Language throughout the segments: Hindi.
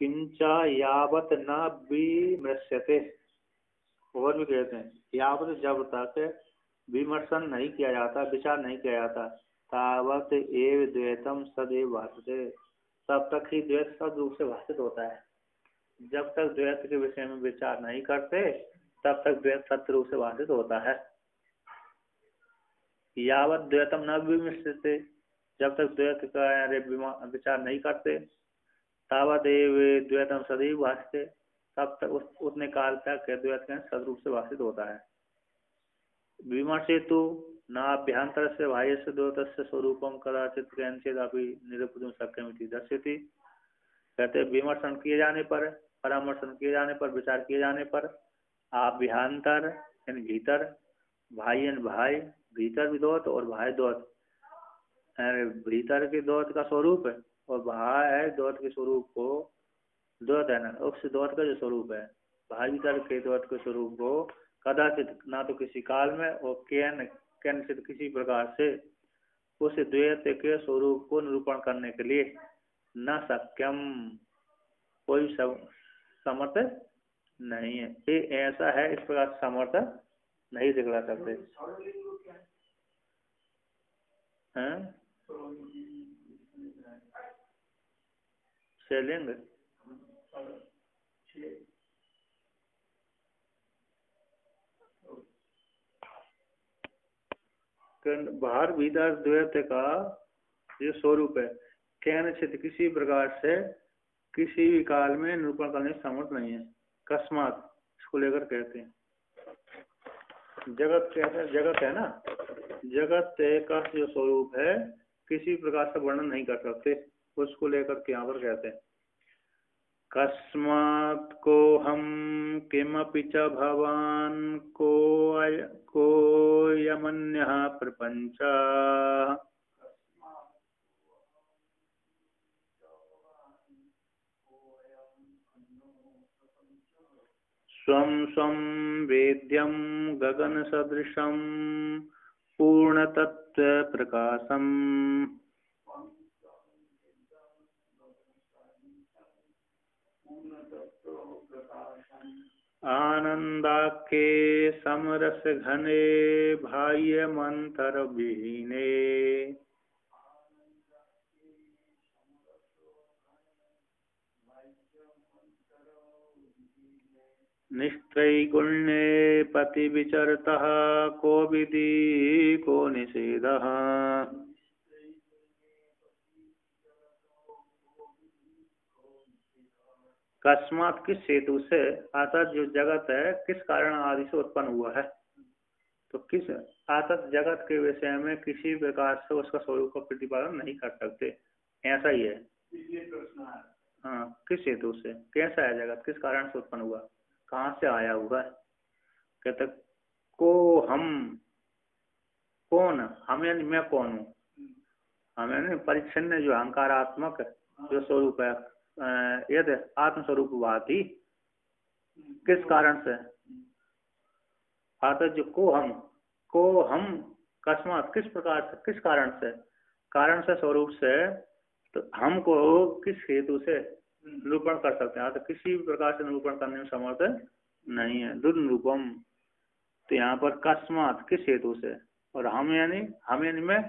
किंचा यावत न विमृश्यते, और भी कहते हैं यावत जब तक विमर्शन नहीं किया जाता, विचार नहीं किया जाता, तावत एव द्वैतम सदैव भासते, तब तक ही द्वैत सद रूप से भाषित होता है। जब तक द्वैत के विषय में विचार नहीं करते तब तक द्वैत सत्य रूप से भाषित होता है। यावत द्वैतम न विमृश्यते, जब तक द्वैत का विचार नहीं करते, तावत एव द्वैतम सदैव भासते, तब तक उतने काल तक द्वैत का सदरूप से भाषित होता है। विमर्शेतु नाभ्यंतर से बाह्य से द्वैतस्य स्वरूपम कदाचित कैंचिदपि निरूपितुं शक्यमिति दर्शयति। कहते हैं विमर्शन किए जाने पर, परामर्शन किए जाने पर, विचार किए जाने पर आभ्यंतर यानी भीतर, भाई यानी भाई, भीतर भी द्वैत और भाई द्वैत, भीतर के द्वैत का स्वरूप है और भाई है द्वैत के स्वरूप को, द्वैत है ना, उस द्वैत का जो स्वरूप है, भाई भीतर के द्वैत के स्वरूप को कदाचित, ना तो किसी काल में और कैंचित किसी प्रकार से उस द्वैत के स्वरूप को निरूपण करने के लिए न सक्यम, कोई समर्थ नहीं है। ये ऐसा है, इस प्रकार समर्थ नहीं दिखला सकते हैं। शैलिंग बाहर भीतर द्वैत का जो स्वरूप है, कैंचित किसी प्रकार से किसी भी काल में निरूपण करने समर्थ नहीं है। कस्मात इसको लेकर कहते हैं जगत, कहते हैं जगत है ना, जगत का जो स्वरूप है किसी प्रकार से वर्णन नहीं कर सकते, उसको लेकर के यहाँ पर कहते हैं कस्मात् को हम किमपि च भवान् को यमन्यः प्रपंच स्वं स्वं वेद्यं गगन सदृशं पूर्णतत्व प्रकाशम आनंदाख्ये समरस घने बाह्य मंत्र विहीने निस्त्रैगुण्ये पति विचरतः को विधि को निषेधः। कस्मात किस हेतु से, अर्थात जो जगत है किस कारण आदि से उत्पन्न हुआ है, तो किस अर्थात जगत के विषय में किसी प्रकार से उसका स्वरूप का प्रतिपादन नहीं कर सकते, ऐसा ही है। हाँ, किस हेतु से, कैसा है जगत, किस कारण से उत्पन्न हुआ, कहाँ से आया हुआ है। कहते को हम, कौन, हम यानी मैं कौन हूँ, हम यानी परिच्छिन्न जो अहंकारात्मक जो स्वरूप है, यदि आत्मस्वरूप वादी किस कारण से, अर्थात जो को हम कस्मात किस प्रकार से, किस कारण से, कारण से स्वरूप से, तो हमको किस हेतु से निरूपण कर सकते हैं, तो किसी भी प्रकार से निरूपण करने में समर्थ नहीं है, दुर्निरूपम। तो यहाँ पर कस्मात किस हेतु से, और हम यानी मैं,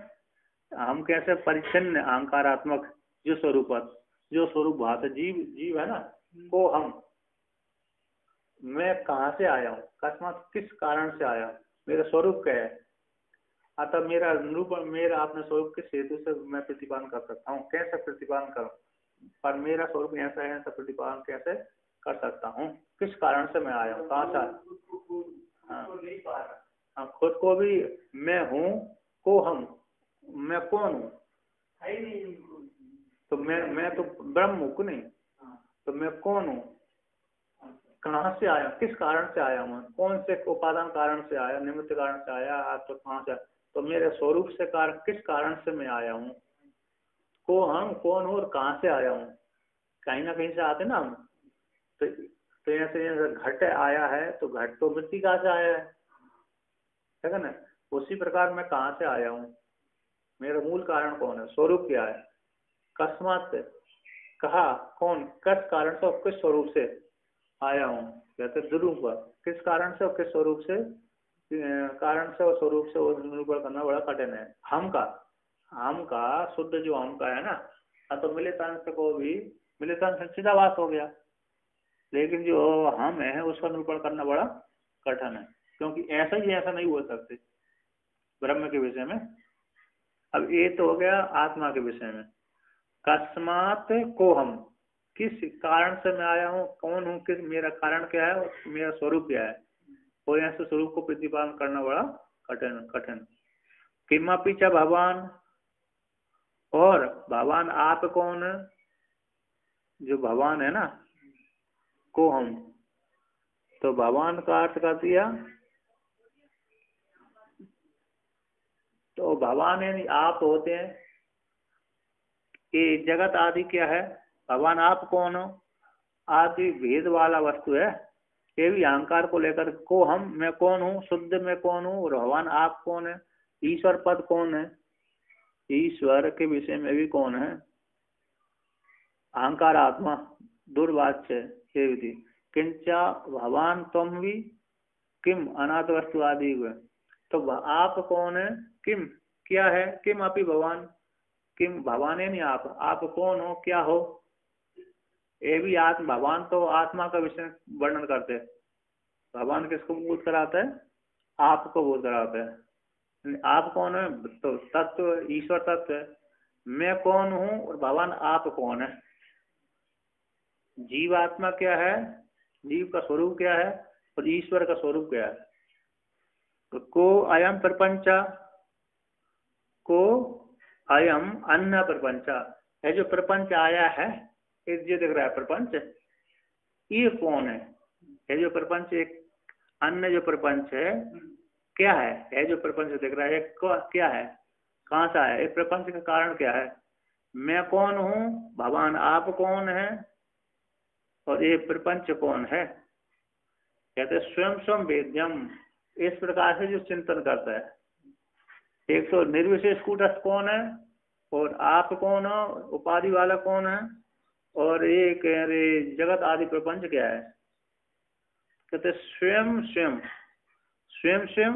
हम कैसे परिच्छिन्न अहंकारात्मक जो स्वरूप भात जीव है ना, को हम, मैं कहाँ से आया हूँ, कस्मात किस कारण से आया, मेरा स्वरूप क्या है, अतः मेरा निरूपण, मेरा अपने स्वरूप किस हेतु से मैं प्रतिपादन कर सकता हूँ, कैसे प्रतिपादन करूँ, पर मेरा स्वरूप ऐसा है, ऐसा प्रतिपादन कैसे कर सकता हूँ, किस कारण से मैं आया हूँ, कहाँ से आया। हाँ, खुद को भी मैं हूँ, को हम, मैं कौन हूँ, तो मैं तो ब्रह्म हूँ नहीं, तो मैं कौन हूँ, कहाँ से आया, किस कारण से आया हूँ, कौन से उपादान कारण से आया, निमित्त कारण से आया, तो कहाँ से, तो मेरे स्वरूप से किस कारण से मैं आया हूँ, को हम कौन हूँ और कहाँ से आया हूँ, कहीं ना कहीं से आते ना हम, तो ऐसे घट आया है, तो घट तो मिट्टी कहाँ से आया है ना, उसी प्रकार मैं कहाँ से आया हूँ, मेरा मूल कारण कौन है, स्वरूप क्या है, कस्मात से, कहा कौन, किस कारण से और किस स्वरूप से आया हूँ, कहते ध्रुव पर किस कारण से और किस स्वरूप से, कारण से और स्वरूप से वो निरूपण करना बड़ा कठिन है। हम का शुद्ध जो हम का है ना, तो मिलित अंश को भी मिलित अंश चिदाभास हो गया, लेकिन जो हम है उसका निरूपण करना बड़ा कठिन है, क्योंकि ऐसा ही ऐसा नहीं बोल सकते ब्रह्म के विषय में। अब ये तो हो गया आत्मा के विषय में। कस्मात को हम, किस कारण से मैं आया हूँ, कौन हूँ, किस मेरा कारण क्या है और मेरा स्वरूप क्या है, कोई ऐसे स्वरूप को प्रतिपादन करना बड़ा कठिन। किमपि च भगवान, और भगवान आप कौन है, जो भगवान है ना, को हम, तो भगवान का अर्थ कर दिया, तो भगवान यानी आप होते हैं। ये जगत आदि क्या है, भगवान आप कौन हो, आदि भेद वाला वस्तु है। ये भी अहंकार को लेकर को हम, मैं कौन हूँ, शुद्ध मैं कौन हूँ, और भगवान आप कौन है, ईश्वर पद कौन है, ईश्वर के विषय में भी कौन है, अहंकार आत्मा दुर्वाच्य ये विधि। किंचा भगवान तुम भी किम अनाथ वस्तु आदि हुए, तो आप कौन है, किम क्या है, किम अपि भगवान, किम भगवान है नहीं आप कौन हो, क्या हो, ये भी आत्म, भगवान तो आत्मा का विषय वर्णन करते हैं। भगवान किसको बोध कराता है, आपको बोध कराता है। आप कौन है, तो तत्व ईश्वर तत्व है। मैं कौन हूँ और भगवान आप कौन है, जीव आत्मा क्या है, जीव का स्वरूप क्या है और ईश्वर का स्वरूप क्या है। तो को अयम प्रपंचा, को अयम अन्य प्रपंचा, है जो प्रपंच आया है, ये दिख रहा है प्रपंच, ये कौन है जो प्रपंच, एक अन्य जो प्रपंच है क्या है जो प्रपंच दिख रहा है क्या है, कहाँ से आया, एक प्रपंच का कारण क्या है, मैं कौन हूँ, भगवान आप कौन है, और ये प्रपंच कौन है। कहते स्वयं स्वयं वेद्यम, इस प्रकार से जो चिंतन करता है, एक तो निर्विशेष कूटस्थ कौन है और आप कौन हो, उपाधि वाला कौन है, और ये कह रहे जगत आदि प्रपंच क्या है। कहते स्वयं स्वयं, स्वयं स्वयं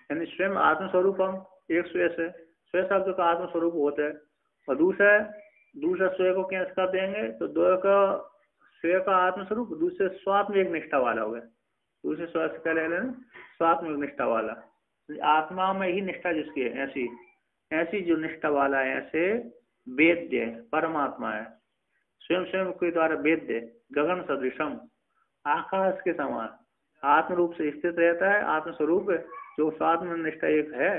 यानी स्वयं आत्मस्वरूपम, एक स्वयं से, स्वयं शब्द का आत्मस्वरूप होता है, और दूसरा स्वयं को क्या कर देंगे, तो दो का स्वयं का आत्मस्वरूप, दूसरे स्वात्म एक निष्ठा वाला हो गया, दूसरे स्व से क्या ले लेना, स्वात्म निष्ठा वाला, आत्मा में ही निष्ठा जिसकी है, ऐसी जो निष्ठा वाला है, ऐसे वेद्य परमात्मा है, स्वयं स्वयं के द्वारा वेद्य, गगन सदृशम आकाश के समान आत्म रूप से स्थित रहता है, आत्मस्वरूप जो स्वात्म निष्ठा एक है,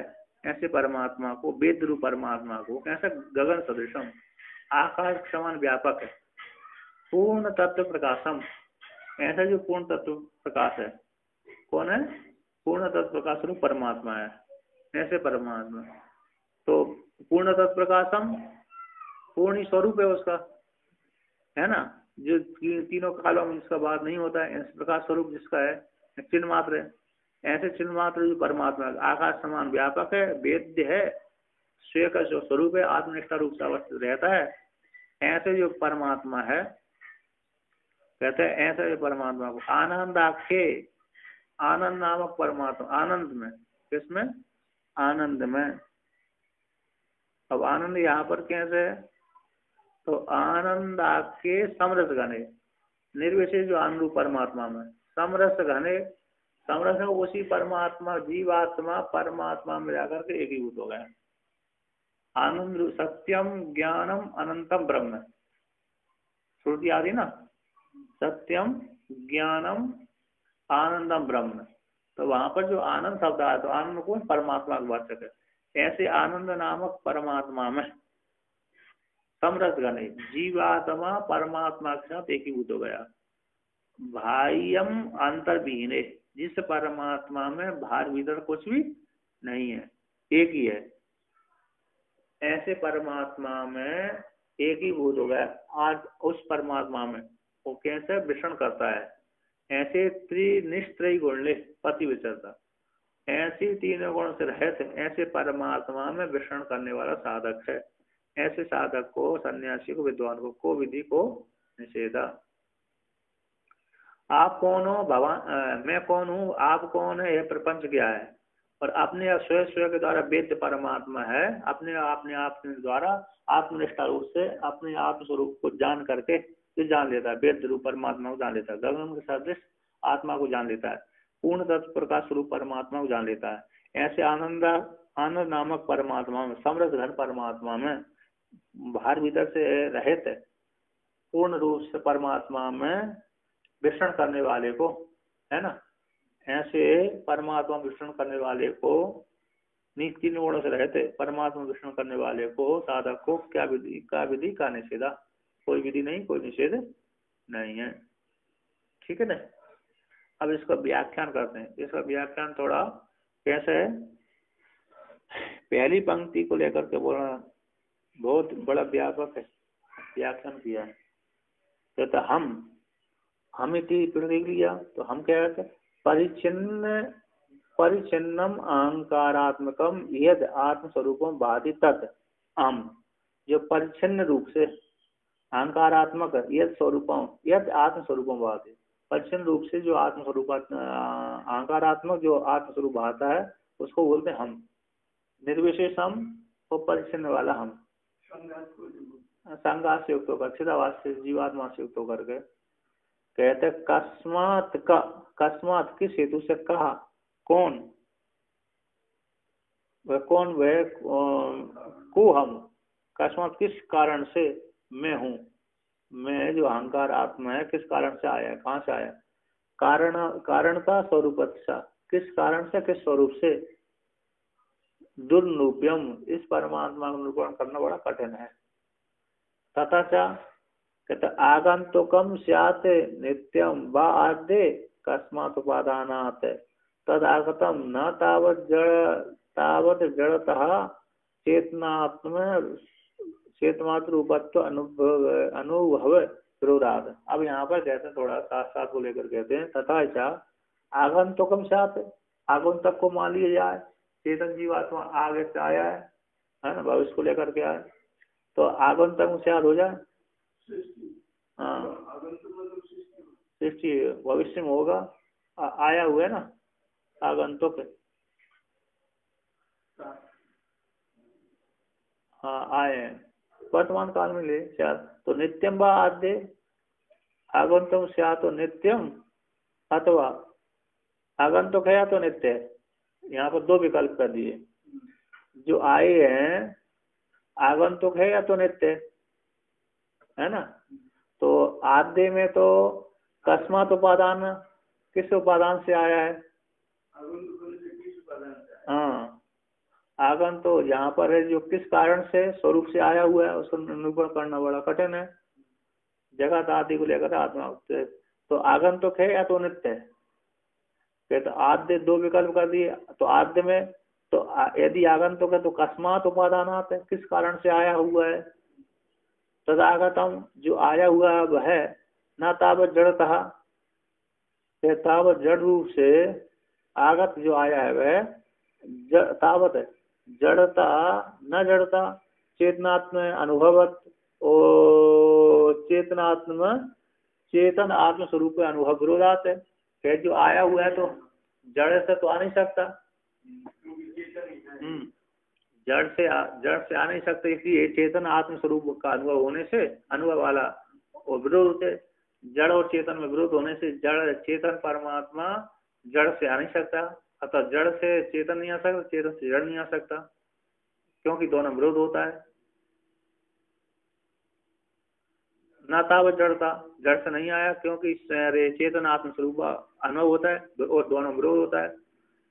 ऐसे परमात्मा को, वेद रूप परमात्मा को कैसा, गगन सदृशम आकाश के समान व्यापक है, पूर्ण तत्व प्रकाशम, ऐसा जो पूर्ण तत्व प्रकाश है, कौन है, पूर्ण तत्व प्रकाश रूप परमात्मा है, ऐसे परमात्मा। तो पूर्ण तत्व प्रकाशम, पूर्ण स्वरूप है उसका, है ना, जो तीनों कालों में जिसका बात नहीं होता है, इस प्रकाश स्वरूप जिसका है, चिन्ह मात्र है, ऐसे चिन्ह मात्र जो परमात्मा आकाश समान व्यापक है, वेद्य है, स्वयं का जो स्वरूप है आत्मनिष्ठा रूप से अवस्थित रहता है, ऐसे जो परमात्मा है, कहते हैं ऐसे जो परमात्मा को आनंद आखे, आनंद नामक परमात्मा, आनंद में, किसमें, आनंद में। अब आनंद यहाँ पर कैसे है, तो आनंद आके समरस घने, निर्विशेष जो आनंद परमात्मा में, समरस घने, समरस उसी परमात्मा, जीवात्मा परमात्मा में जाकर के एकीभूत हो गए। आनंद सत्यम ज्ञानम अनंतम ब्रह्म, श्रुति आदि ना, सत्यम ज्ञानम आनंदम ब्रह्म, तो वहां पर जो आनंद शब्द आया, तो आनंद कौन, परमात्मा का वाचक है, ऐसे आनंद नामक परमात्मा में समरस घने जीवात्मा परमात्मा के साथ एकीभूत हो गया। भाइयम अंतर्विहीन, जिस परमात्मा में बाहर भीतर कुछ भी नहीं है, एक ही है, ऐसे परमात्मा में एकीभूत हो गया। आज उस परमात्मा में वो कैसे विषण करता है, ऐसे त्रिनिष्त्रयी गुण पति विचरता, ऐसी तीनों गुण से रहित ऐसे परमात्मा में विषण करने वाला साधक है, ऐसे साधक को, सन्यासी को, विद्वान को विधि को निषेधा। आप कौन हो भगवान, मैं कौन हूँ, आप कौन है, यह प्रपंच क्या है, और अपने स्वयं स्वयं के द्वारा वेद्य परमात्मा है। अपने आप के द्वारा आत्मनिष्ठा रूप से अपने आत्म स्वरूप को जान करके जो जान लेता है, वेद्य रूप परमात्मा को जान लेता है, गगन के सदृश आत्मा को जान लेता है, पूर्ण तत्व प्रकाश स्वरूप परमात्मा को जान लेता है। ऐसे आनंद नामक परमात्मा में, समृद्ध घन परमात्मा में, बाहर भीतर से रहित पूर्ण रूप से परमात्मा में विचरण करने वाले को, है ना, ऐसे परमात्मा विचरण करने वाले को, तीन गुणों से रहते परमात्मा विचरण करने वाले को, साधक को क्या विधि का निषेधा, कोई विधि नहीं, कोई निषेध नहीं है। ठीक है ना। अब इसका व्याख्यान करते हैं। इसका व्याख्यान थोड़ा कैसे है, पहली पंक्ति को लेकर के बोला, बहुत बड़ा व्यापक है, व्याख्यान किया है। कहता हम इति प्रतीक लिया, तो हम क्या कहते हैं, परिचिन्नम अहंकारात्मकम यद आत्मस्वरूपम बाधि तत् हम, जो परिचिन्न रूप से अहंकारात्मक यद स्वरूपम, यद आत्मस्वरूपम बाधि, परिचिन्न रूप से जो आत्मस्वरूप, अहंकारात्मक जो आत्मस्वरूप आता है उसको बोलते हैं हम। निर्विशेष हम, वो परिचिन्न वाला हम, संघात से युक्त होकर, चिदाभास से, जीवात्मा से युक्त होकर के। कहते कस्मात किस हेतु से कहा, कौन वह, कौन वह को हम, कस्मात किस कारण से, मैं हूँ, मैं जो अहंकार आत्मा है किस कारण से आया है, कहाँ से आया, कारणता स्वरूप, किस कारण से, किस स्वरूप से, दुर्निरूप्यम, इस परमात्मा का निरूपण करना बड़ा कठिन है। तथा चा कहते आगंतुकम स्यात् नित्यम वा आद्य कस्मात् उपादानात् तदागतम न तावत जड़तः चेतनात्म रूपत्व अनुभव विरोधात्। अब यहाँ पर कहते हैं, थोड़ा साथ साथ को लेकर कहते हैं, तथा चा आगंतुकम स्यात्, आगंतक को मान लिया जाए, चेतन जीवात्मा आगे से आया है ना, भविष्य को लेकर के आए, तो आगंतक स्यात् हो जाए, हाँ, सृष्टि भविष्य में होगा, आया हुआ है ना, आगंतुक, हाँ आए हैं, वर्तमान काल में ले स्यात्, तो नित्यम व आद्य, आगंतुक स्यात् तो नित्यम, अथवा आगंतुक है या तो नित्य है। यहाँ पर दो विकल्प कर दिए, जो आए हैं आगंतुक है या तो नित्य है ना। तो आद्य में तो कस्मात उपादान, किस उपादान से आया है, हाँ, आगंतुक तो यहाँ पर है जो किस कारण से, स्वरूप से आया हुआ है, उसको निरूपण करना बड़ा कठिन है, जगत आदि को लेकर आत्मा। तो आगंतुक है या तो नित्य है, तो आद्य दो विकल्प कर दिए, तो आद्य में तो यदि आगंतुक है तो कस्मात उपादानात है, किस कारण से आया हुआ है, तदागतम जो आया हुआ है वह न तावत जड़ता, तावत जड़ रूप से, आगत जो आया है वह तावत है, जड़ता न जड़ता, चेतनात्म अनुभवत, और चेतनात्म चेतन आत्म स्वरूप अनुभव विरोधात है, जो आया हुआ है तो जड़ से तो आ नहीं सकता, जड़ से आ नहीं सकता, इसलिए चेतन आत्म स्वरूप का अनुभव होने से, अनुभव वाला और विरोध से, जड़ और चेतन में विरोध होने से जड़, चेतन परमात्मा जड़ से आ नहीं सकता, अतः जड़ से चेतन नहीं आ सकता, चेतन से जड़ नहीं आ सकता, क्योंकि दोनों विरोध होता है। न तावत जड़ता, जड़ से नहीं आया क्योंकि चेतन आत्म स्वरूप अनुभव होता है और दोनों विरोध होता है।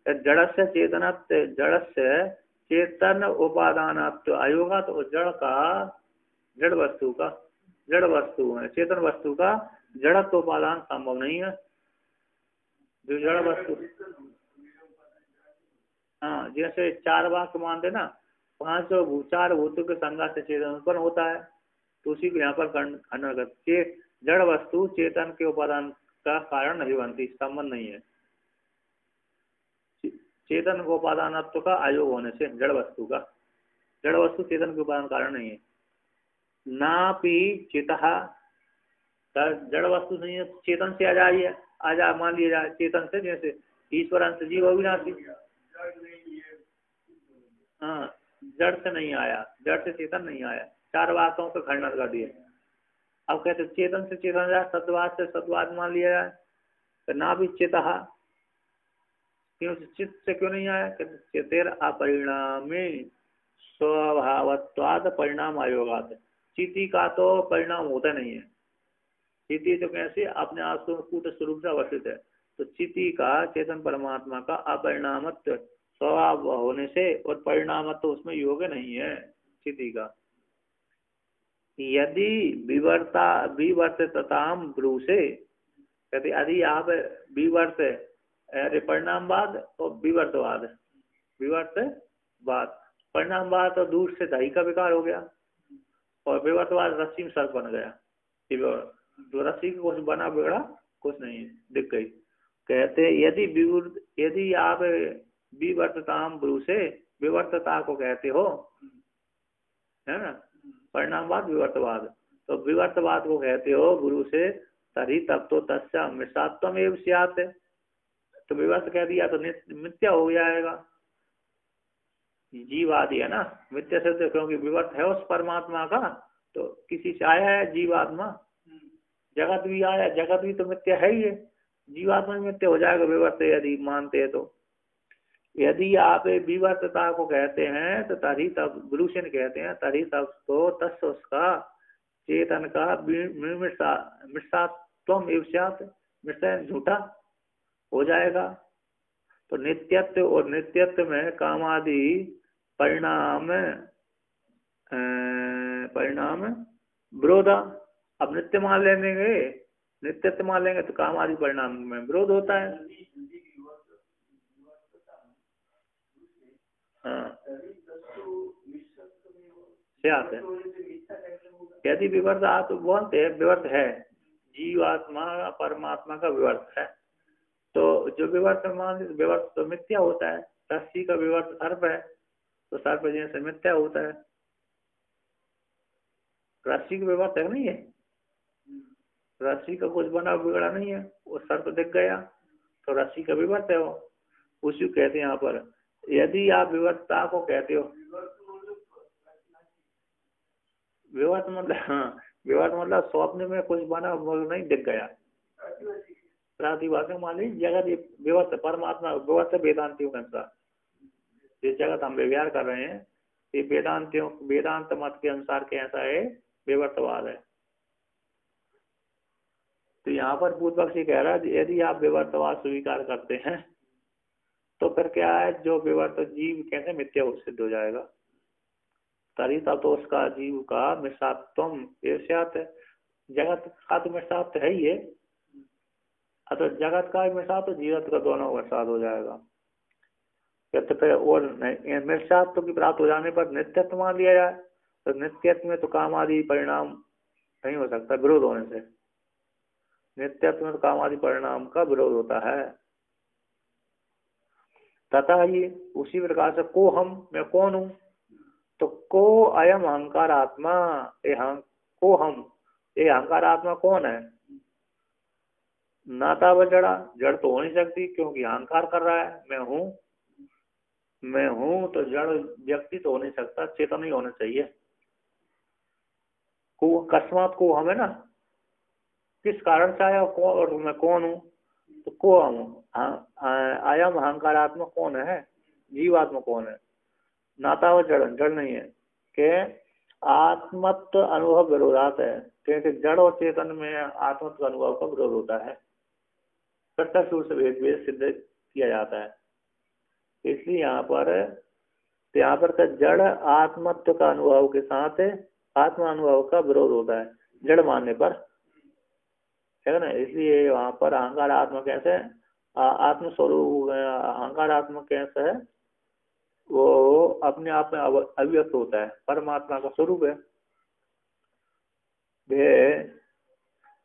जड़ से चेतन, जड़ से चेतन उपादान आयोगा, तो जड़ का, जड़ वस्तु का, जड़ वस्तु है, चेतन वस्तु का जड़त्व उपादान संभव नहीं है, जो जड़ वस्तु, हाँ, जैसे चार वाक्य मानते ना, चार भूतों के संगा से चेतन उत्पन्न होता है, तो उसी को यहाँ पर खंडन करते, जड़ वस्तु चेतन के उपादान का कारण नहीं बनती, संबंध नहीं है, चेतन को उपादानत्व का आयोग होने से, जड़ वस्तु का, जड़ वस्तु चेतन के उपादान कारण नहीं है। नापि चितः, जड़ वस्तु नहीं है, चेतन से आ जाइए, आजा मान लिया जाए चेतन से, जैसे ईश्वर अंश जीव अविनाशी। हाँ, जड़ से नहीं आया, जड़ से चेतन नहीं आया, चार बातों को खंडन कर दिए। अब कहते चेतन से चेतन जाए, सत्वाद से सत्वाद मान लिया जाए, तो ना भी चितः, क्यों चित्त से क्यों नहीं आया? कहते चितेर अपरिणामी स्वभावत्वाद परिणाम आयोगात, चिति का तो परिणाम होता नहीं है, चिति तो कैसे अपने आप को कूट स्वरूप से अवस्थित है, तो चिति का चेतन परमात्मा का अपरिणामत्व स्वभाव होने से और परिणामत्व तो उसमें योग्य नहीं है चिति का। यदि विवर्तताम ब्रूसे, कहते यदि आप विवर्त परिणामवाद और विवर्तवाद, विवर्तवाद परिणामवाद तो दूर से दही का विकार हो गया, और विवर्तवाद रस्सी में सर्प बन गया, जो रस्सी का कुछ बना बिगड़ा कुछ नहीं दिख गई। कहते यदि आप विवर्तताम ब्रूसे, विवर्तता को कहते हो, है ना, परिणामवाद विवर्तवाद, तो विवर्तवाद को कहते हो गुरु से, तभी तब तो तस्या मिथ्यात्वम एव स्यात्, तो विवर्त कह दिया तो मिथ्या हो जाएगा, जीवादि है ना, मिथ्या शब्द, क्योंकि विवर्त है उस परमात्मा का, तो किसी से आया है जीवात्मा, जगत भी आया, जगत भी तो मिथ्या है ही है, जीवात्मा भी मिथ्या हो जाएगा विवर्त यदि मानते हैं तो। यदि आप विवर्तता को कहते हैं तो तभी तब गुरुशन कहते हैं, तभी तब तो तस् उसका चेतन का मिथ्यात्वम एव स्यात्, मिथ्या झूठा हो जाएगा। तो नित्यत्व और नित्यत्व में कामादि परिणाम विरोध, अब नित्य मान लेंगे, नित्यत्व मान लेंगे तो काम आदि परिणाम में विरोध होता है। हाँ, है यदि विवर्त आप बोलते हैं, विवर्त है जीवात्मा परमात्मा का विवर्त है, तो जो विवर्त मान, विवर्त तो मिथ्या होता है, रस्सी का विवर्त सर्प है, तो सर्प जैसे मिथ्या होता है, रस्सी का विवर्त है नहीं है, रस्सी का कुछ बना बिगड़ा नहीं है, वो सर्प दिख गया तो रस्सी का विवर्त है वो, उसी कहते हैं यहाँ पर। यदि आप विवर्तता को कहते हो, विवर्त मतलब, हाँ, विवर्त मतलब स्वप्न में कुछ बना नहीं दिख गया, प्रातिभाषिक मान लीजिए जगत विवर्त, परमात्मा विवर्त वेदांतियों के अनुसार, जिस जगत हम व्यवहार कर रहे हैं ये वेदांत मत के अनुसार कैसा है, विवर्तवाद है। तो यहाँ पर पूर्व पक्षी कह रहा है यदि आप विवर्तवाद स्वीकार करते हैं तो फिर क्या है, जो विवर्त जीव कैसे मिथ्या सिद्ध हो जाएगा, तभी तब तो उसका जीव का मिथ्यात्वम एव, जगत का तो मिथ्यात्व है ही है, तो जगत का मिथ्यात्व तो जीवत का दोनों मिथ्यात्व हो जाएगा। कहते फिर और मिथ्यात्व की प्राप्त हो जाने पर नित्यत्व मान लिया जाए, तो नित्यत्व में तो काम आदि परिणाम नहीं हो सकता विरोध होने से, नित्यत्व में तो काम आदि परिणाम का विरोध होता है। तथा ये उसी प्रकार से को हम, मैं कौन हूँ, तो को अयम अहंकार आत्मा, को हम, ये अहंकार आत्मा कौन है, नाता व जड़ा, जड़ तो हो नहीं सकती क्योंकि अहंकार कर रहा है मैं हूँ, तो जड़ व्यक्ति तो हो नहीं सकता, चेतन ही होना चाहिए। को अकस्मात को हम है ना, किस कारण से आया और मैं कौन हूँ, तो को हम, आयम अहंकारात्मा कौन है, जीवात्मा कौन है, नाता व जड़, जड़ नहीं है के आत्मत्व अनुभव विरोधात है, क्योंकि जड़ और चेतन में आत्मत्व अनुभव का विरोध होता है, प्रत्यक्ष रूप से भेद सिद्ध किया जाता है। इसलिए यहाँ पर का जड़ आत्मत्व का अनुभव के साथ आत्मा अनुभव का विरोध होता है जड़ मानने पर, है ना। इसलिए वहां पर अहंकार आत्मा कैसे आत्मस्वरूप, अहंकार आत्मा कैसा है, वो अपने आप में अव्यक्त होता है, परमात्मा का स्वरूप है, वे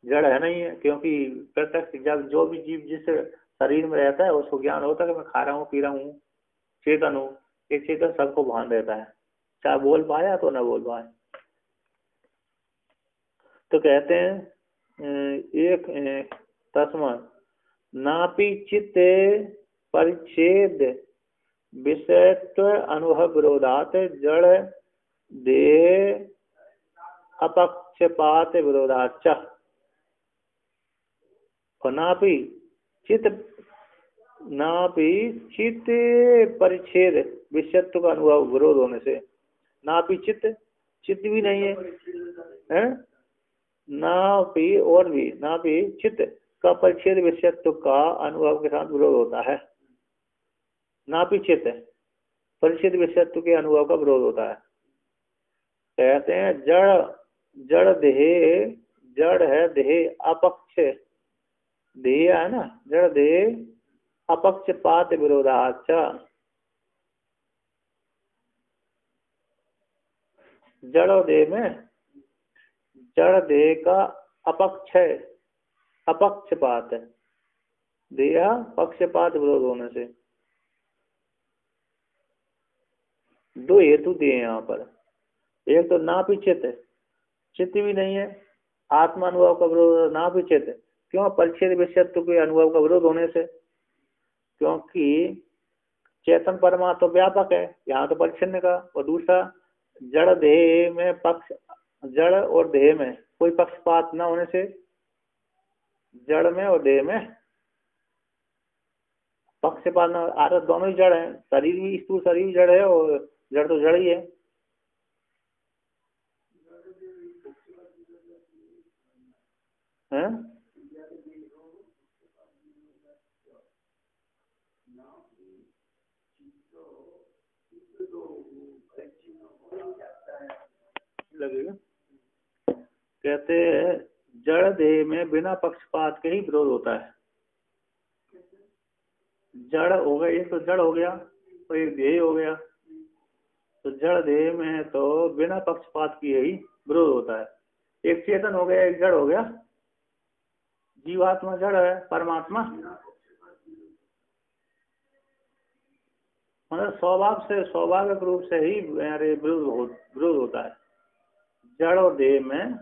जड़ है नहीं है, क्योंकि प्रत्यक्ष जब जो भी जीव जिस शरीर में रहता है उसको ज्ञान होता है कि मैं खा रहा हूँ, पी रहा हूँ, चेतन हूँ, एक चेतन सबको भान रहता है, चाहे बोल पाया तो न बोल पाए। तो कहते हैं एक तस्मात् नापि चित्ते परिच्छेद विषयत्व अनुभव विरोधात जड़ देह अपक्षपात विरोधाच। नापि चित्त परिच्छेद विषयत्व का अनुभव विरोध होने से, नापि चित्त, चित्त भी नहीं है, नापि और भी, नापि चित्त का परिच्छेद विषयत्व का अनुभव के साथ विरोध होता है। नापि चित्त परिच्छेद विषयत्व के अनुभव का विरोध होता है। कहते हैं जड़ देह, जड़ है देह, अपक्ष देह है ना, जड़ देह अपक्षपात विरोधाच। जड़ और देह में, जड़ देह का अपक्षपात है, देह पक्षपात विरोध होने से। दो हेतु दिए यहाँ पर, एक तो नापि चित्त, चित्त भी नहीं है, आत्मा अनुभव का विरोध नापि चित्त, क्यों? परिच्छेद विषयत्व के अनुभव का विरोध होने से, क्योंकि चेतन परमात्मा तो व्यापक है, यहाँ तो परिच्छिन्न का। और दूसरा जड़ देह में पक्ष, जड़ और देह में कोई पक्षपात न होने से, जड़ में और देह में पक्षपात न, आदत दोनों ही जड़ है, शरीर भी, स्थूल शरीर भी जड़ है और जड़ तो जड़ ही है। हैं? लगेगा। कहते हैं जड़ देह में बिना पक्षपात के ही विरोध होता है। जड़ हो गया, एक तो जड़ हो गया और एक देह हो गया। तो जड़ देह में तो बिना पक्षपात किए ही विरोध होता है। एक चेतन हो गया, एक जड़ हो गया। जीवात्मा जड़ है, परमात्मा मतलब स्वाभाविक रूप से ही विरोध होता है। जड़ और देह में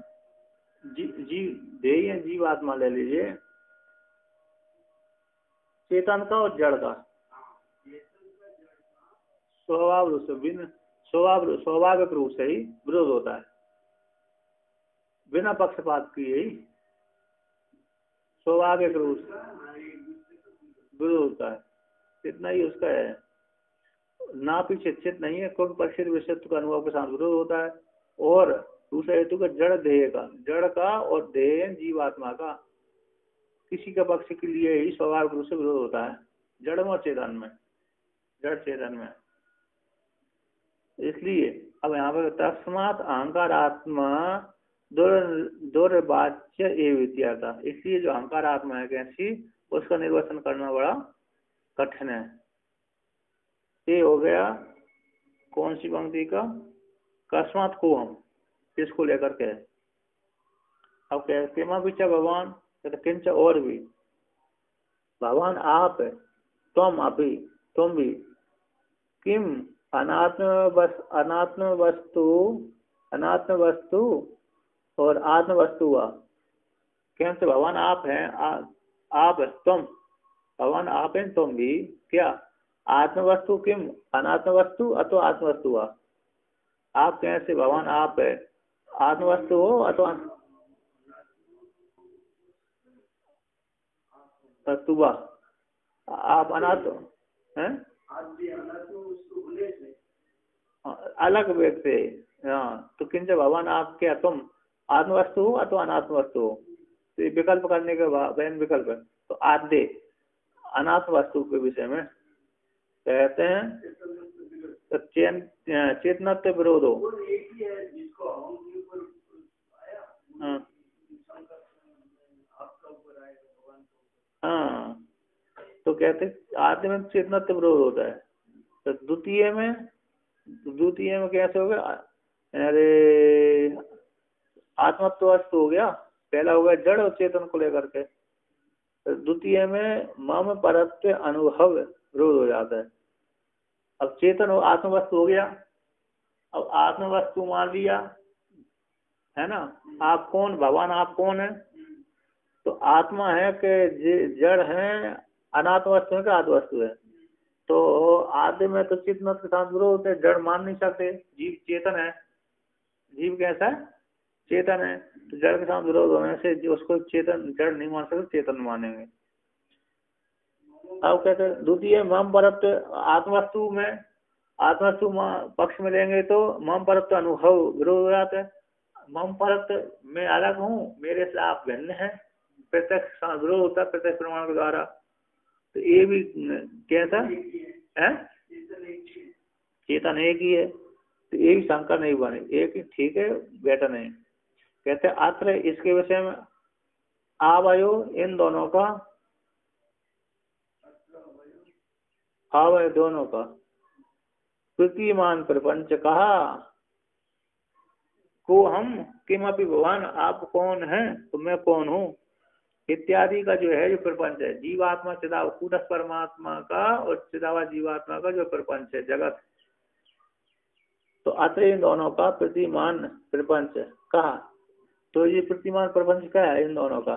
देह या जीवात्मा ले लीजिए, चेतन का और जड़ का स्वाभाविक रूप से ही विरोध होता है, बिना पक्षपात किए ही स्वाभाविक रूप से विरोध होता है। इतना ही उसका है। ना पीछे चित नहीं है, क्योंकि परिच्छेद विषयत्व का अनुभव के साथ विरोध होता है। और दूसरा हेतु का जड़ देह का, जड़ का और देह जीवात्मा का किसी के पक्ष के लिए ही स्वाभाविक रूप से विरोध होता है, जड़ में और चेतन में, जड़ चेतन में। इसलिए अब यहाँ पर तस्मात् अहंकार आत्मा दुर्वाच्य एवं था। इसलिए जो अहंकार आत्मा है कैसी, उसका निर्वचन करना बड़ा कठिन है। ये हो गया कौन सी पंक्ति का, कस्मात् को हम इसको लेकर के। अब कहते पीछा भगवान कहते किंच और भी, भगवान आप है, तुम अभी, तुम भी, किम अनात्म वस्तु और आत्म वस्तु हुआ। कैसे भगवान आप हैं, आप है, तुम, भगवान आप हैं, तुम भी क्या आत्म वस्तु, किम अनात्म वस्तु अथवा आत्म वस्तु हुआ। आप कैसे भगवान आप है, आत्म वस्तु हो अथवा वस्तु हुआ, आप अनात्म हैं, अलग व्यक्ति। हाँ, तो किंच भगवान आप क्या, तुम आत्म वस्तु हो अथवा अनात्म वस्तु हो। तो विकल्प करने के बाद विकल्प है, तो आद्य अनात्म वस्तु के विषय में कहते हैं तो चेतनत्व विरोध हो। हाँ, तो कहते आद्य में चेतनत्व विरोध होता है। तो द्वितीय में कैसे हो गया, अरे आत्मत्व वस्तु हो गया, पहला हो गया जड़ और चेतन को लेकर के। तो द्वितीय में मम परत्व अनुभव विरोध हो जाता है। अब चेतन हो आत्म वस्तु हो गया, अब आत्म वस्तु मान लिया है ना। आप कौन, भगवान आप कौन है? तो आत्मा है कि जड़ है, अनात्म वस्तु है कि आदि वस्तु है? तो आदि में तो चित्त मत के साथ विरोध होते हैं, जड़ मान नहीं सकते। जीव चेतन है, जीव कैसा है? चेतन है। तो जड़ के साथ विरोध होने से जो उसको चेतन जड़ नहीं मान सकते, चेतन मानेंगे। अब कहते हैं द्वितीय मम परत्व, आत्मवस्तु में आत्मवस्तु पक्ष में लेंगे तो मम परत्व अनुभव विरोध हो जाता है। मम परत्व मैं अलग हूँ, मेरे से आप भिन्न है, प्रत्यक्ष विरोध होता है प्रत्यक्ष प्रमाण के द्वारा। तो ये भी कैसा है? चेतन एक ही है, तो ये भी शंका नहीं बने, एक ही ठीक है, बेटा नहीं। कहते अत्र इसके विषय में आवयो इन दोनों का, आवय दोनों का प्रतीमान प्रपंच कहा को हम किमपि भगवान आप कौन है तो मैं कौन हूँ इत्यादि का जो है जो प्रपंच है, जीवात्मा चिदा कूटस्थ परमात्मा का और चिदावा जीवात्मा का जो प्रपंच है जगत, तो अत्र इन दोनों का प्रतिमान प्रपंच कहा। तो ये प्रतिमान प्रपंच क्या है? इन दोनों का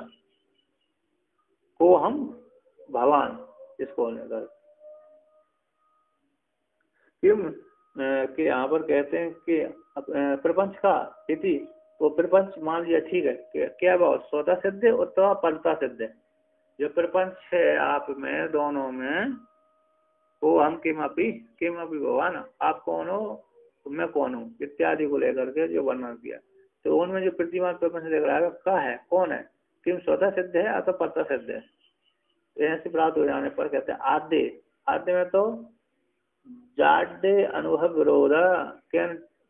को हम भगवान इसको लेकर किम के यहाँ पर कहते हैं कि प्रपंच का इति, तो प्रपंच मान लिया ठीक है कि क्या भाव स्वतः सिद्ध अथवा परता सिद्ध है। जो प्रपंच है आप में दोनों में, वो हम किमपि भगवान आप कौन हो तो मैं कौन हूँ इत्यादि को लेकर के जो वर्णन किया। तो उनमें जो प्रतिमान प्रपंच देख रहा है क्या है, कौन है, किम स्वतः सिद्ध है अथवा परता सिद्ध है। ऐसे प्राप्त हो जाने पर कहते हैं आद्य, आद्य में तो जाड्य अनुभव विरोध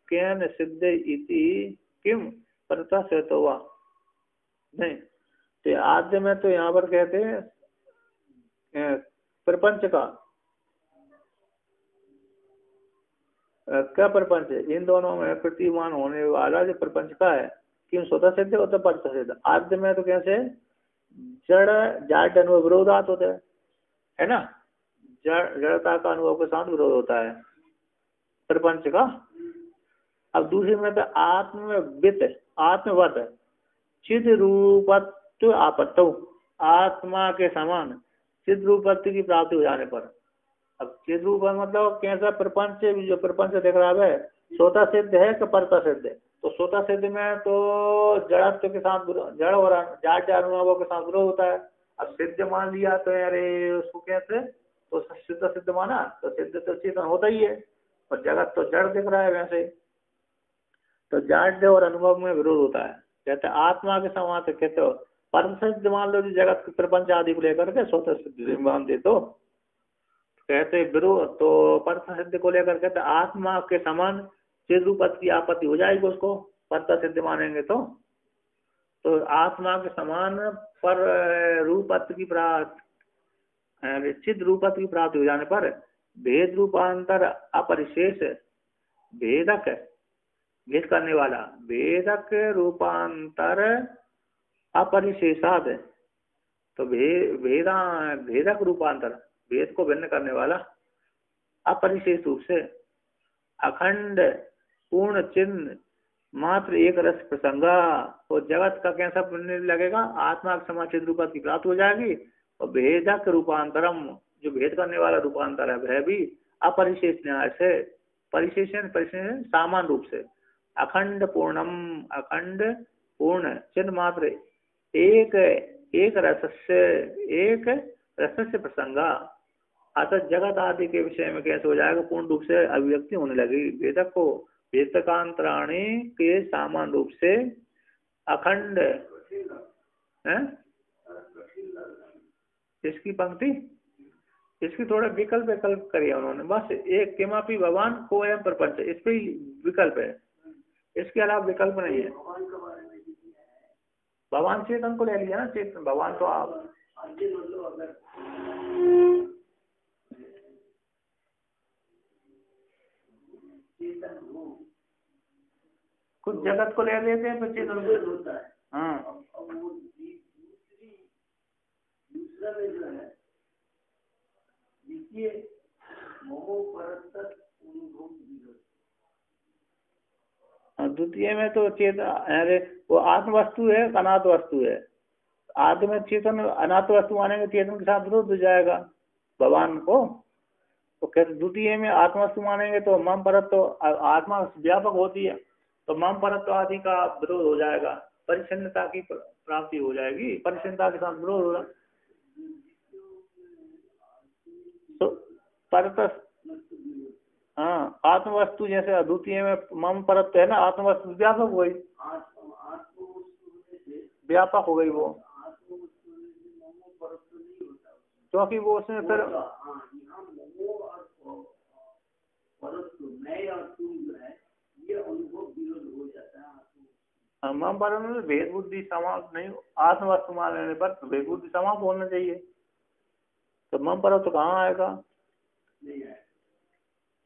केन सिद्ध इति किम परता से तो हुआ नहीं। तो आद्य में तो यहाँ पर कहते हैं प्रपंच का क्या प्रपंच है, इन दोनों में प्रतिमान होने वाला जो प्रपंच का है किम स्वतः सिद्ध है तो परता सिद्ध। आद्य में तो कैसे जड़ जाड्य अनुभव विरोधात होता है ना, जड़ता का अनुभव के साथ विरोध होता है प्रपंच का। अब दूसरे में तो आत्मवत चिद रूपत्व आपत्तो, आत्मा के समान चिद रूपत्व की प्राप्ति हो जाने पर। अब चिद रूप मतलब कैसा प्रपंच, जो प्रपंच देख रहा है स्वतः सिद्ध है कि परता सिद्ध है। तो स्वतः सिद्ध में तो जड़त्व के साथ जड़ और जाड्य अनुभव के साथ विरोध होता है। अब सिद्ध मान लिया तो अरे उसको कैसे, तो सिद्ध माना तो सिद्ध तो चेतन होता ही है, और जगत तो जड़ दिख रहा है वैसे। तो जाड्य और अनुभव में विरोध होता है। कहते आत्मा के समान कहते हो परम सिद्ध मान लो जगत के प्रपंच आदि को लेकर के स्वतः सिद्ध मान दे तो कहते विरोध, तो परम सिद्ध को लेकर कहते आत्मा के समान चिद रूपत्व की आपत्ति हो जाएगी उसको परता सिद्ध मानेंगे तो आत्मा के समान पर रूपत्व की प्राप्त चिद रूपत्व की प्राप्ति हो जाने पर भेद रूपांतर अपरिशेष भेदक भेद करने वाला भेदक रूपांतर अपरिशेषाद, तो भेदक रूपांतर भेद को भिन्न करने वाला अपरिशेष रूप से अखंड पूर्ण चिन्ह मात्र एक रस प्रसंगा, तो जगत का कैसा पुण्य लगेगा, आत्मा के समान चिद रूपत्व की प्राप्ति हो जाएगी। और भेदक रूपांतरम जो भेद करने वाला रूपांतर है वह भी अपरिशेष न्याय से, परिशेषण सामान रूप से अखंड पूर्ण चिन्ह मात्र एक रस से प्रसंगा, अतः जगत आदि के विषय में कैसे हो जाएगा, पूर्ण रूप से अभिव्यक्ति होने लगेगी। वेदक को वेदकांतराणी के सामान रूप से अखंड है। इसकी पंक्ति इसकी थोड़ा विकल्प करिए उन्होंने, बस एक किमापि भगवान को एवं प्रपंच इस पे विकल्प है, इसके अलावा विकल्प नहीं है। भगवान चेतन को ले लिया ना, चेतन भगवान तो आप कुछ जगत को ले लेते हैं तो चेतन होता है। हाँ द्वितीय द्वितीय में तो चेतन, अरे वो आत्म वस्तु है, अनाथ वस्तु है। आत्म में चेतन अनाथ वस्तु मानेंगे, चेतन के साथ विरोध हो जाएगा भगवान को। तो कहते द्वितीय में आत्म वस्तु मानेंगे तो मम परत्व, तो आत्मा व्यापक होती है, तो मम परत्व आदि का विरोध हो जाएगा, परिच्छिन्नता की प्राप्ति हो जाएगी, परिच्छिन्नता के साथ विरोध होगा। तो परत, हाँ आत्म वस्तु जैसे अद्वितीय में मम परत्व है ना, आत्म वस्तु व्यापक हो गई, व्यापक हो गई वो, क्योंकि वो उसमें फिर मम पर भेद बुद्धि समाप्त नहीं, आत्म वस्तु मान लेने पर भेद बुद्धि समाप्त होना चाहिए, तो मम पर तो कहाँ आएगा।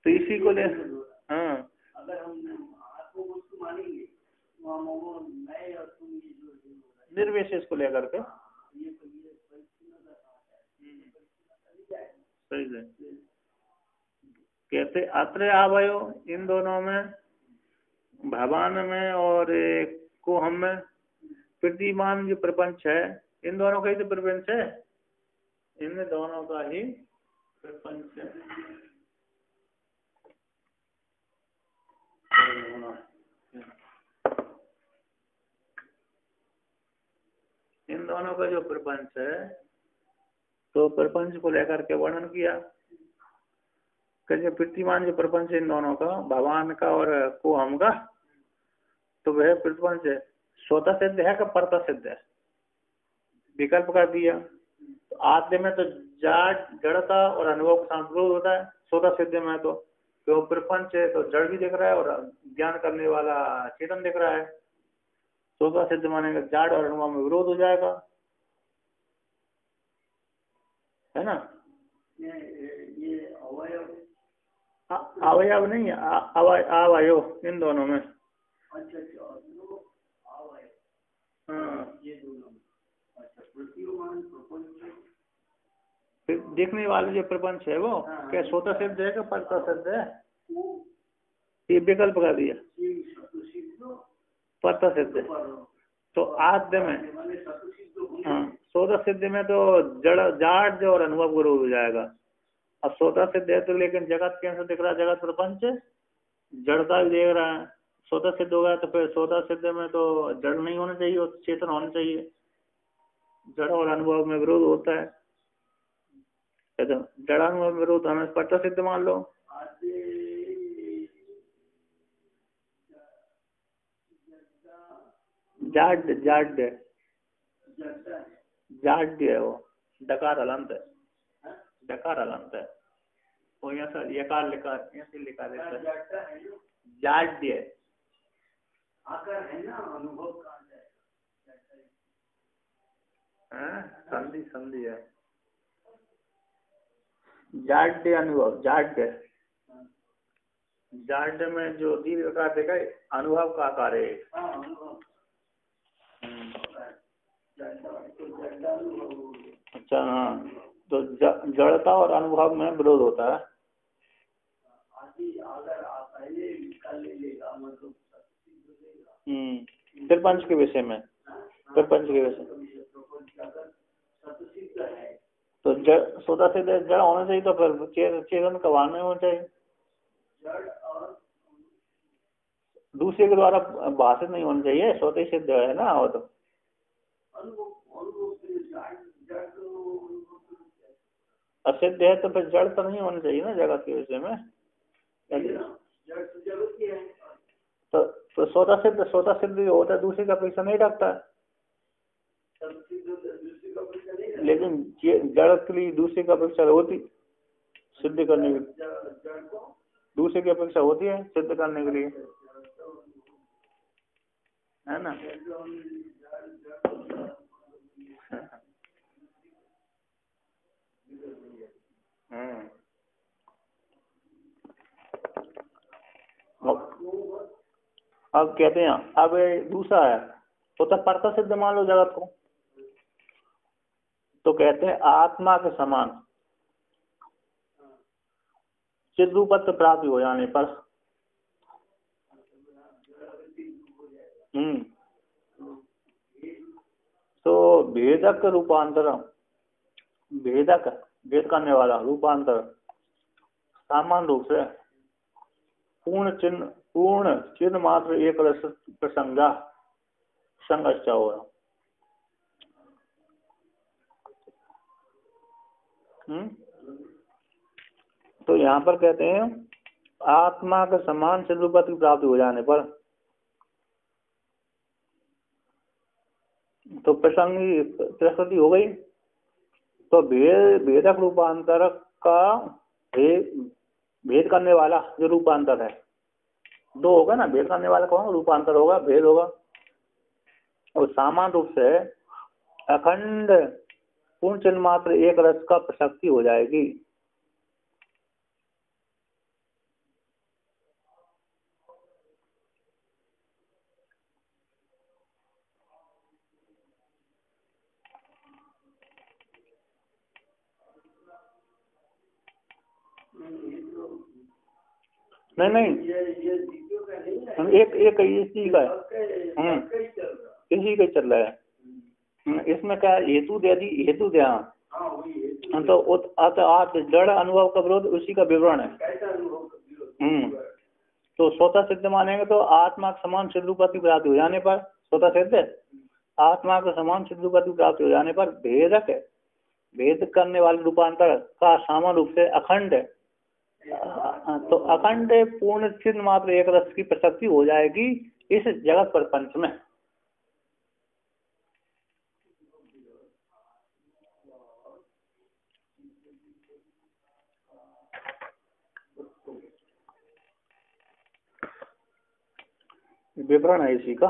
तो इसी को ले, हाँ अगर हम आत्म वस्तु मानेंगे निर्विशेष को लेकर के, सही है। कहते अत्र आवयो, इन दोनों में, भगवान में और को हम में प्रतिमान जो प्रपंच है, इन दोनों का ही तो प्रपंच है, इन दोनों का ही प्रपंच है। इन दोनों का जो प्रपंच है, तो प्रपंच को लेकर के वर्णन किया कि जो प्रतिमान जो प्रपंच इन दोनों का, भगवान का और को हम का, तो वह प्रपंच स्वतः सिद्ध है कि परता सिद्ध है, विकल्प कर दिया। तो आद्य में तो जड़ता और अनुभव का साथ विरोध होता है, स्वतः सिद्ध में तो प्रपंच है तो जड़ भी दिख रहा है और ज्ञान करने वाला चेतन दिख रहा है, स्वतः सिद्ध मानेगा जड़ और अनुभव में विरोध हो जाएगा, है ना। ये अवयव नहीं, अवयव इन दोनों में, देखने वाले जो प्रपंच है वो क्या स्वतः सिद्ध है कि परता सिद्ध है, ये विकल्प कर दिया, परता सिद्ध है। तो आद्य में, हाँ स्वतः सिद्ध में तो जाड़ और अनुभव विरोध हो जाएगा। अब स्वतः सिद्ध है तो लेकिन जगत कैसे दिख रहा है, जगत प्रपंच जड़ता भी देख रहा है, स्वतः सिद्ध होगा तो फिर स्वतः सिद्ध में तो जड़ नहीं होना चाहिए और चेतन होना चाहिए, जड़ और अनुभव में विरोध होता है, तो जड़ अनुभव में विरोध हमें परता सिद्ध मान लो। जाड्य है वो, डकार अलंत है, डकार अलंत है वो, यहाँ से यकार लिखा, ऐसे लिखा रहता है जाड्य, आकर है ना अनुभव का संधि, संधि है जाड्य अनुभव, जाड्य, जाड्य में जो दीर्घ का देखा अनुभव का आकार है। अच्छा हाँ, तो जड़ता और अनुभव में विरोध होता है। प्रपंच के विषय में, प्रपंच के विषय तो स्वतः सिद्ध जड़ होना चाहिए, तो फिर चेतन कबान नहीं होना चाहिए, दूसरे के द्वारा भाषित नहीं होना चाहिए, स्वतः सिद्ध है ना वो तो। असिद्ध है तो फिर जड़ तो नहीं होना चाहिए ना जगत के विषय में, तो स्वतः सिद्ध होता है, दूसरे का अपेक्षा नहीं रखता, लेकिन जड़ के लिए दूसरे की अपेक्षा होती सिद्ध करने के, दूसरे की अपेक्षा होती है सिद्ध करने के लिए, है ना। अब कहते हैं, अब दूसरा है तो परता सिद्ध मान लो जगत को, तो कहते हैं आत्मा के समान चिद्रूपत्व प्राप्ति हो जाने पर, तो भेदक रूपांतर, भेदक भेद करने वाला रूपांतर सामान्य रूप से पूर्ण चिन्ह मात्र एक रस प्रसंगा संगश्च होगा। तो यहाँ पर कहते हैं आत्मा के समान सिद्ध रूपत की प्राप्ति हो जाने पर, तो प्रसंगी प्रकृति हो गई। तो भेदक रूपांतर का भेद करने वाला जो रूपांतर है, दो होगा ना, भेद करने वाला कौन, रूपांतर होगा, भेद होगा। और सामान्य रूप से अखंड पूर्ण चिन्ह मात्र एक रस का प्रसक्ति हो जाएगी। नहीं एक इसी का है, इसी का चल रहा है। इसमें क्या हेतु दे दी, हेतु दिया तो जड़ अनुभव का विरोध उसी का विवरण है। तो स्वतः सिद्ध मानेंगे तो आत्मा के समान सिद्ध रूपति प्राप्ति हो जाने पर, स्वतः सिद्ध आत्मा के समान सिद्ध रूपति प्राप्ति हो जाने पर भेदक भेद करने वाले रूपांतर का सामान्य रूप से अखंड, तो अखंड पूर्ण चिन्ह मात्र एक रस की प्रसक्ति हो जाएगी इस जगत प्रपंच में। विवरण है इसी का।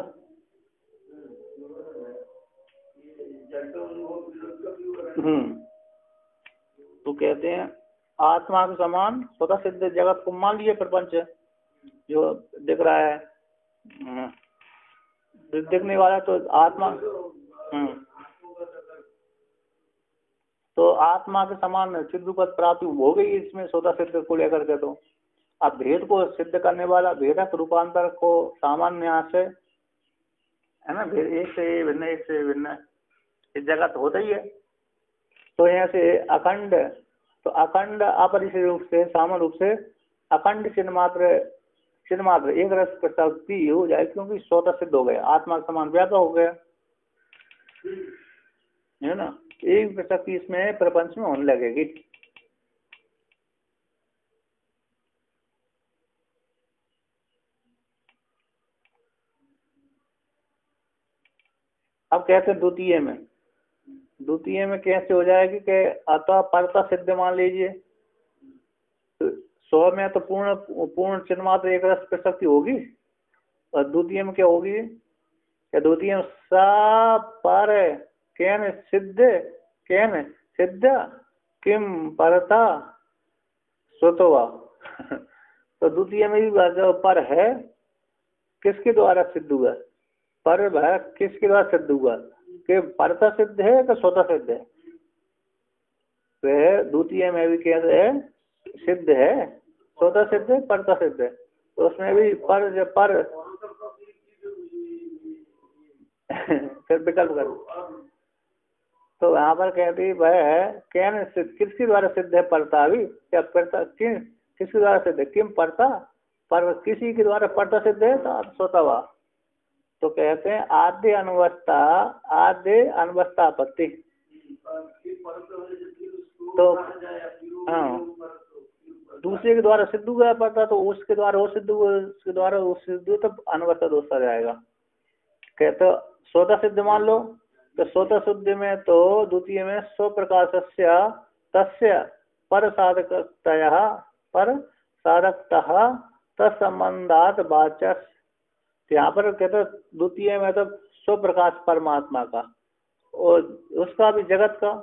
तो कहते हैं आत्मा के समान स्वतः सिद्ध जगत को मान लीजिए, प्रपंच जो दिख रहा है, दिखने वाला तो आत्मा, तो आत्मा के समान सिद्ध रूपत प्राप्ति हो गई इसमें स्वतः सिद्ध को लेकर के। तो अब भेद को सिद्ध करने वाला भेदक रूपांतर को सामान्य यहाँ से है ना, एक से भिन्न, एक से भिन्न इस जगत होता ही है। तो यहाँ से अखंड, तो अखंड अपरिचित रूप से सामान्य रूप से अखंड चिन्ह मात्र एक रस प्रसक्ति हो जाए, क्योंकि स्वतः सिद्ध हो गया, आत्मा के समान व्यापक हो गया है ना। एक प्रसक्ति इसमें प्रपंच में होने लगेगी। अब कहते हैं द्वितीय में कैसे हो जाएगी कि अतः परता सिद्ध मान लीजिए, सौ में तो पूर्ण चिन्ह मात्र एक रस प्रसक्ति होगी, और द्वितीय में क्या होगी, या द्वितीय में सा पर कैन सिद्ध किम परता स्वतवा। तो द्वितीय में भी जो पर है किसके द्वारा सिद्ध हुआ, पर वह किसके द्वारा सिद्ध हुआ, कि परता सिद्ध है कि स्वतः सिद्ध है। वह द्वितीय में भी कैसे है, सिद्ध है, स्वतः सिद्ध है, परता सिद्ध है। तो उसमें भी पर फिर विकल्प करो। तो यहाँ पर कहती है वह कैन किसके द्वारा सिद्ध है, परता भी, क्या परता किसके द्वारा सिद्ध है, किम परता, पर किसी के द्वारा परता सिद्ध है तो स्वतः। तो कहते हैं आद्य अनवस्था आपत्ति। तो हाँ, दूसरे के द्वारा सिद्ध हुआ पड़ता तो उसके द्वारा वो सिद्ध हुआ, उसके द्वारा वो सिद्ध हुआ, तो अनवस्था दोष आ जाएगा। कहते स्वतः सिद्ध मान लो, तो स्वतः सिद्ध में तो द्वितीय में स्व प्रकाशस्य तस्य पर साधकतः तत्संबंधात वाचक। यहाँ पर कहते द्वितीय में तो स्व प्रकाश परमात्मा का और उसका भी जगत का,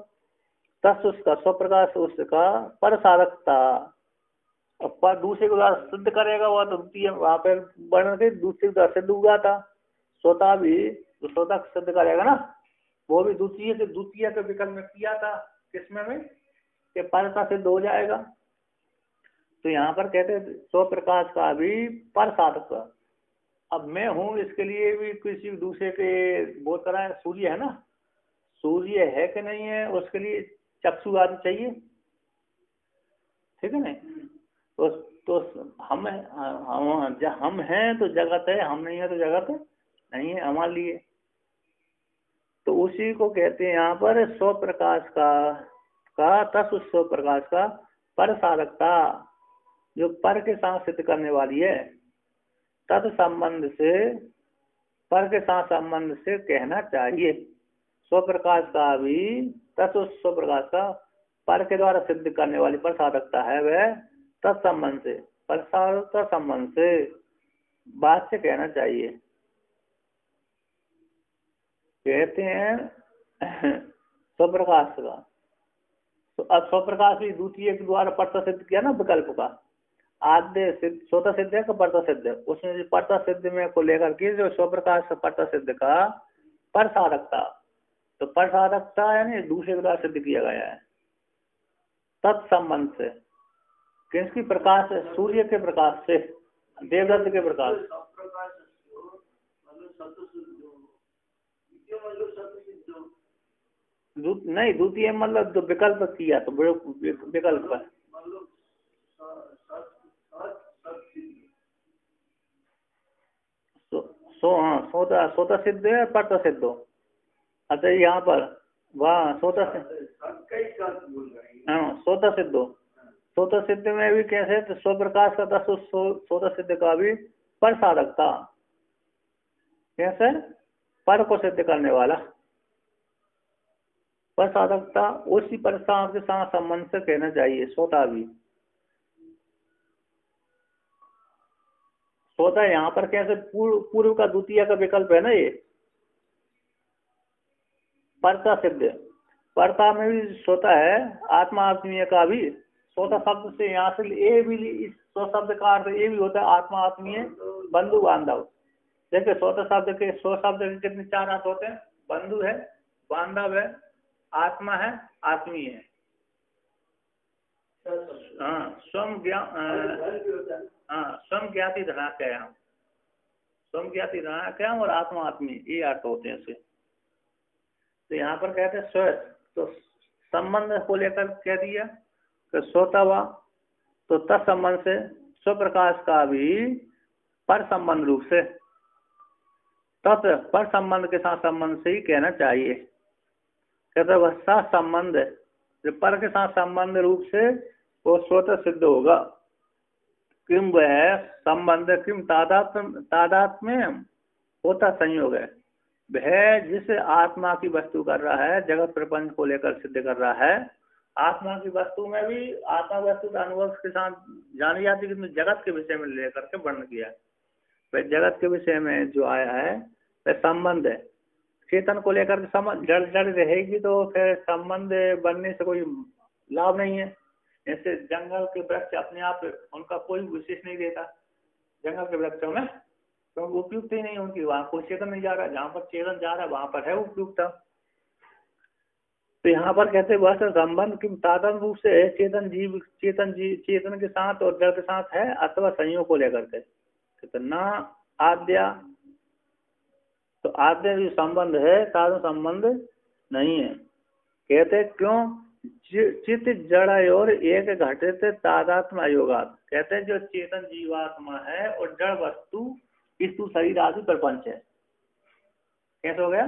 तस् उसका स्व प्रकाश उसका पर साधकता, और पर दूसरे को द्वारा सिद्ध करेगा वह तो द्वितीय वहाँ पर वर्णन थे, दूसरे द्वारा सिद्ध हुआ था। स्वतः भी जो स्वतः सिद्ध करेगा ना, वो भी द्वितीय से द्वितीय के विकल्प में किया था, किसमें में कि परता सिद्ध हो जाएगा। तो यहाँ पर कहते हैं स्व प्रकाश का भी पर साधक, अब मैं हूँ इसके लिए भी किसी दूसरे के बोध कराए। सूर्य है ना, सूर्य है कि नहीं है, उसके लिए चक्षु आदि चाहिए, ठीक है नहीं। तो हम हैं तो जगत है, हम नहीं है तो जगत नहीं है हमारे लिए। तो उसी को कहते हैं यहाँ पर स्व प्रकाश का तस् स्व प्रकाश का पर साधकता, जो पर के साथ सिद्ध करने वाली है। तत्संबंध से, पर के साथ संबंध से कहना चाहिए। स्व प्रकाश का भी तत्व स्व प्रकाश का पर के द्वारा सिद्ध करने वाली पर साधकता है, वह तत्संबंध से, पर संबंध से बात से कहना चाहिए। कहते हैं स्वप्रकाश का। तो अब स्वप्रकाश भी द्वितीय के द्वारा परता सिद्ध किया ना विकल्प का, आद्य सिद्ध स्वतः सिद्ध है का परता सिद्ध है, उसमें जो परता सिद्ध में को लेकर के जो स्वप्रकाश परता सिद्ध का पर साधकता, तो पर साधकता यानी दूसरे के द्वारा सिद्ध किया गया है तत्संबंध से। किसकी प्रकाश है? सूर्य के प्रकाश से, देवदत्त के प्रकाश। नहीं, द्वितीय मतलब जो विकल्प किया तो विकल्प है। हाँ, स्वतः सिद्ध है, परता सिद्ध हो। अच्छा यहाँ पर वहाँ स्वतः सिद्ध हो। स्वतः सिद्ध में भी कैसे, तो स्वप्रकाश का दस स्वतः सिद्ध का भी पर साधकता, कैसे पर को सिद्ध करने वाला पर साधकता, उसी पर के साथ संबंध से कहना चाहिए। स्वतः भी स्वतः यहाँ पर कैसे पूर्व का द्वितीय का विकल्प है ना, ये परता सिद्ध। परता में भी स्वतः है, आत्मा आत्मीय का भी स्वतः शब्द से यहाँ से ये भी, इस स्व शब्द का अर्थ ये भी होता है आत्मा आत्मीय बंधु बांधव। देखिए स्वतः शब्द के, स्व शब्द के कितने चार अर्थ होते हैं? बंधु है, बांधव है, आत्मा है, आत्मीय है। हाँ, स्वयं ज्ञाति धनाख्याम, स्वयं ज्ञाति धनाख्याम और आत्मा आत्मीय, ये अर्थ होते हैं इसके। तो यहाँ पर कहते हैं स्व, तो संबंध को लेकर कह दिया कि स्वतः, तो तत्संबंध से स्वप्रकाश का भी पर संबंध रूप से, तत् पर संबंध के साथ संबंध से ही कहना चाहिए। कहते वह संबंध जो पर के साथ संबंध रूप से वो स्वतः सिद्ध होगा। किम वह संबंध, किम तादात्म्य होता संयोग है, वह जिस आत्मा की वस्तु कर रहा है, जगत प्रपंच को लेकर सिद्ध कर रहा है। आत्मा की वस्तु में भी आत्मा वस्तु का अनुभव के साथ जानी जाती है, जगत के विषय में लेकर के वर्णन किया। वह जगत के विषय में जो आया है वह संबंध है। चेतन को लेकर जड़ जड़ रहेगी तो फिर संबंध बनने से कोई लाभ नहीं है। जैसे जंगल के वृक्ष अपने आप उनका कोई विशेष नहीं देता, जंगल के वृक्षों में तो उपयुक्त ही नहीं उनकी, वहाँ कोई चेतन नहीं जा रहा, जहाँ पर चेतन जा रहा है वहाँ पर है उपयुक्ता। तो यहाँ पर कहते वह संबंध किम तादन रूप से चेतन चेतन के साथ और जड़ के साथ है, अथवा संयोग को लेकर के। तो ना आद्या, तो आद्य जो संबंध है तादन संबंध नहीं है। कहते क्यों? चित्त जड़ और एक घटित तादात्म अयोगात। कहते हैं जो चेतन जीवात्मा है और जड़ वस्तु स्थूल शरीर आदि प्रपंच है। कैसे हो गया?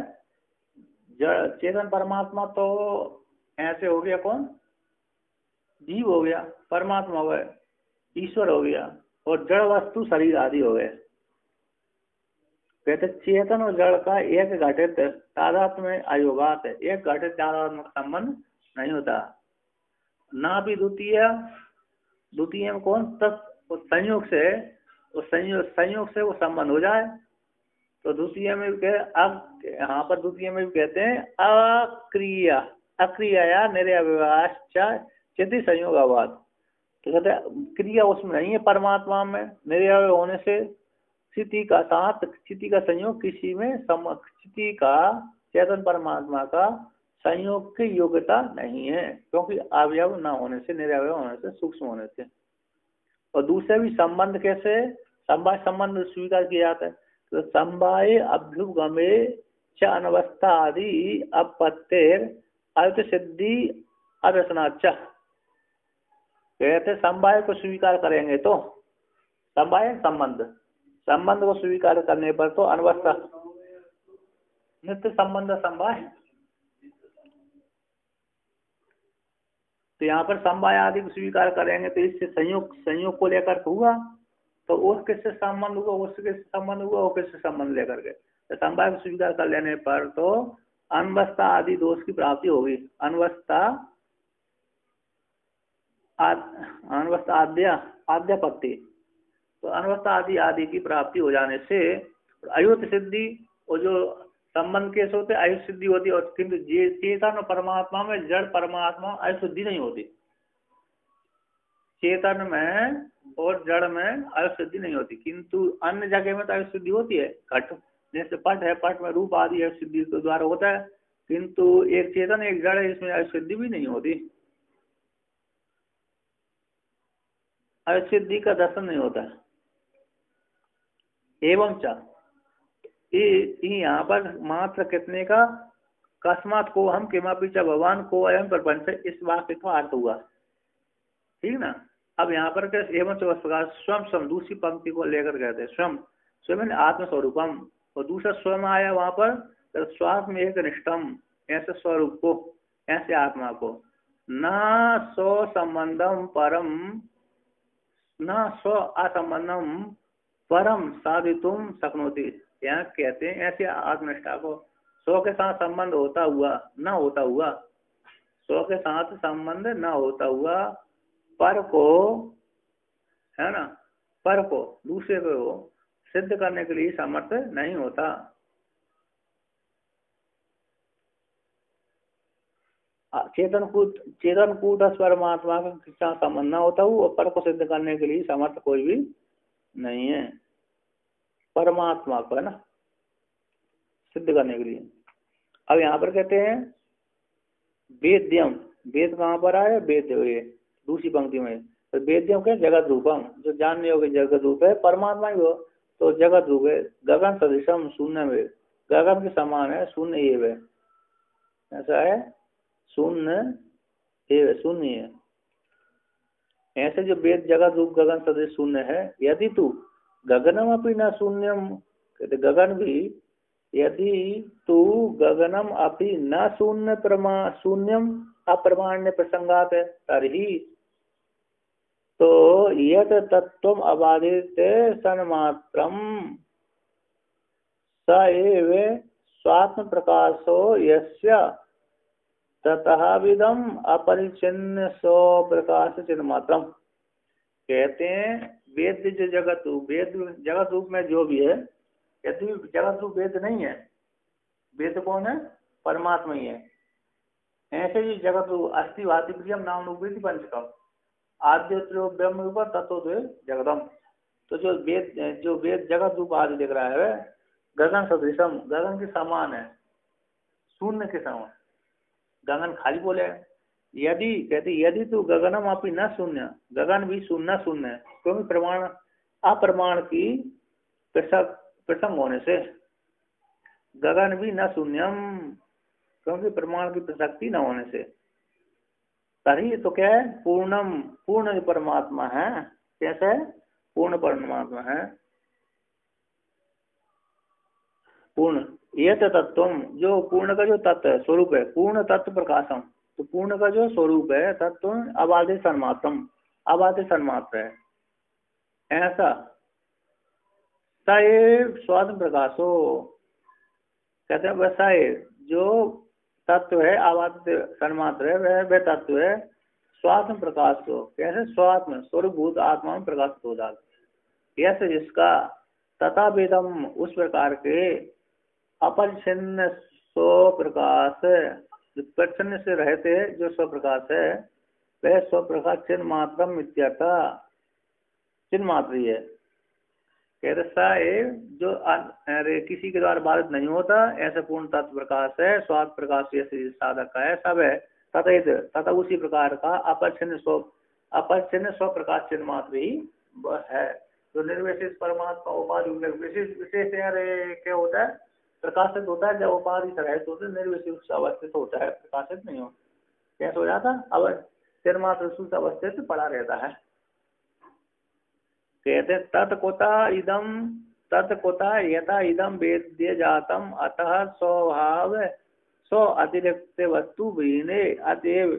जड़ चेतन परमात्मा तो ऐसे हो गया, कौन? जीव हो गया, परमात्मा हो गया, ईश्वर हो गया, और जड़ वस्तु शरीर आदि हो गए। कहते चेतन और जड़ का एक घटित तादात्म्य अयोगात है, एक घटित तादात्म्य का संबंध नहीं होता। ना भी द्वितीय में कौन? संयोग से, उस संयोग से वो संबंध हो जाए तो द्वितीय में भी अब यहाँ पर द्वितीय में भी कहते हैं अक्रिया निर्व्यवहार चिति संयोगावाद। तो कहते हैं क्रिया उसमें नहीं है परमात्मा में, निर्व्यय होने से स्थिति का साथ स्थिति का संयोग किसी में स्थिति का चेतन परमात्मा का संयोग की योग्यता नहीं है, क्योंकि अवयव न होने से, निरवय होने से, सूक्ष्म होने से। और दूसरे भी संबंध कैसे संबंध स्वीकार किया जाता है। तो समवाय अभ्युगमे च अनवस्था आदि अपत्तेर अर्थ सिद्धि अदर्शनाच। कहते समवाय को स्वीकार करेंगे तो समवाय संबंध, संबंध को स्वीकार करने पर तो अनवस्था नित्य संबंध समवाय। तो यहाँ पर समवाय आदि को स्वीकार करेंगे तो इससे संयोग, संयोग को लेकर हुआ, तो उस किससे संबंध हुआ, उसके संबंध हुआ, वो किससे संबंध लेकर के। तो समवाय को स्वीकार कर लेने पर तो अनवस्था आदि दोष की प्राप्ति होगी। अनवस्था अनवस्था आद्यापत्ति, तो अनवस्था आदि आदि की प्राप्ति हो जाने से अयुत सिद्धि, और जो संबंध कैसे होते आयुष सिद्धि होती है। और किंतु चेतन परमात्मा में, जड़ परमात्मा आयुष सिद्धि नहीं होती। चेतन में और जड़ में आयुष सिद्धि नहीं होती, किंतु अन्य जगह में तो आयुष सिद्धि होती है। घट जैसे पट है, पट में रूप आदि आयुष सिद्धि के द्वारा होता है, किंतु एक चेतन एक जड़ है, इसमें आयुष सिद्धि भी नहीं होती, आयुष सिद्धि का दर्शन नहीं होता है। एवं यहाँ पर मात्र कितने का कस्मात को हम किमापि च भगवान को अयम प्रपंच, इस वाक्य का अर्थ हुआ, ठीक ना। अब यहाँ पर क्या एवं प्रकार स्वयं स्वयं दूसरी पंक्ति को लेकर कहते हैं स्वयं स्वयं आत्मस्वरूपम, और दूसरा स्वयं आया वहां पर तो स्वात्म एक निष्ठम, ऐसे स्वरूप को, ऐसे आत्मा को, न स्व संबंधम परम, न स्व असंबंधम परम साधितुम शक्नोति। यहाँ कहते हैं ऐसे आत्मनिष्ठा को स्व के साथ संबंध होता हुआ न होता हुआ, स्व के साथ संबंध न होता हुआ पर को, है ना, पर को दूसरे को सिद्ध करने के लिए समर्थ नहीं होता। चेतन कूट परमात्मा का संबंध न होता हुआ और पर को सिद्ध करने के लिए समर्थ कोई भी नहीं है, परमात्मा को, है ना, सिद्ध करने के लिए। अब यहाँ पर कहते हैं वेद्यम, वेद कहाँ पर आया, वेद ये दूसरी पंक्ति में, तो वेद्यम क्या, जगत रूपम, जो जानने योग्य जगत रूप है, परमात्मा ही हो तो जगत रूप है। गगन सदृशम, शून्य में, गगन के समान है, शून्य ये है, ऐसा है, शून्य ये शून्य है। ऐसे जो वेद जगत रूप गगन सदृश शून्य है, यदि तू गगनम अपनी न शून्यम, कहते गगन भी, यदि तू गगनम अपनी न शून्य शून्यम अप्रमाण्य प्रसंगात है तभी, तो यत तत्व अबाधित सन्मात्रम स एव स्वात्म प्रकाशो यस्य ततः विदम अपरिचिन्न सो प्रकाश चिन्ह मात्रम। कहते हैं वेद जो जगत रूप, वेद जगत रूप में जो भी है, यदि जगत रूप वेद नहीं है, वेद कौन है, परमात्मा ही है। ऐसे ही जगत रूप अस्थि भाति प्रियम नाम रूप पंचकम आद्य ब्रह्म रूप तत्व जगदम। तो जो वेद जगत रूप आदि दिख रहा है गगन सदृशम, गगन के समान है, शून्य के समान, गगन खाली बोले। यदि कहते यदि तो गगनम अपनी न शून्य, गगन भी शून्य शून्य है, क्योंकि प्रमाण अप्रमाण की प्रसंग होने से, गगन भी न शून्यम क्योंकि प्रमाण की प्रसक्ति न होने से, तभी तो क्या है, पूर्णम, पूर्ण जो परमात्मा है, कैसे है, पूर्ण परमात्मा है, पूर्ण ये तत्व, जो पूर्ण का जो तत्व है, स्वरूप है, पूर्ण तत्व प्रकाशम, तो पूर्ण का जो स्वरूप है तत्व अबाधे सन्मात्रम, अबाधे सन्मात्र है, ऐसा स्वात्म प्रकाशो, कहते हैं वैसा जो तत्व है अबाध सन्मात्र है, वह तत्व है स्वात्म प्रकाश हो, कैसे, स्वात्म स्वरूपभूत आत्मा में प्रकाशित हो जाता, ऐसे जिसका तथा वेदम उस प्रकार के अपरिच्छिन्न स्व प्रकाश, जो प्रच्छन्न से रहते जो स्व प्रकाश है, वह स्व प्रकाश चिन्ह मात्रम इत्यर्थ, चिन्ह मात्र ही है। कहते जो किसी के द्वारा बाधित नहीं होता, ऐसा पूर्ण तत्व प्रकाश है, स्वात्म प्रकाश जैसे साधक का है, सब है तथा उसी प्रकार का अपरिच्छिन्न स्व प्रकाश चिन्ह मात्र ही है। जो निर्विशेष परमात्मा उपाधि विशेष विशेष क्या होता है, प्रकाशित होता है जब उपाधि से रहित होते निर्विशेष अवस्थित होता है, प्रकाशित नहीं हो, कैसे हो जाता, अब चिन्मात्र शुद्ध अवस्थित पड़ा रहता है। कहते तत्कुता यथा इदम वेद्य जातम अतः स्वभाव स्व अतिरिक्त वस्तु विहीने अतएव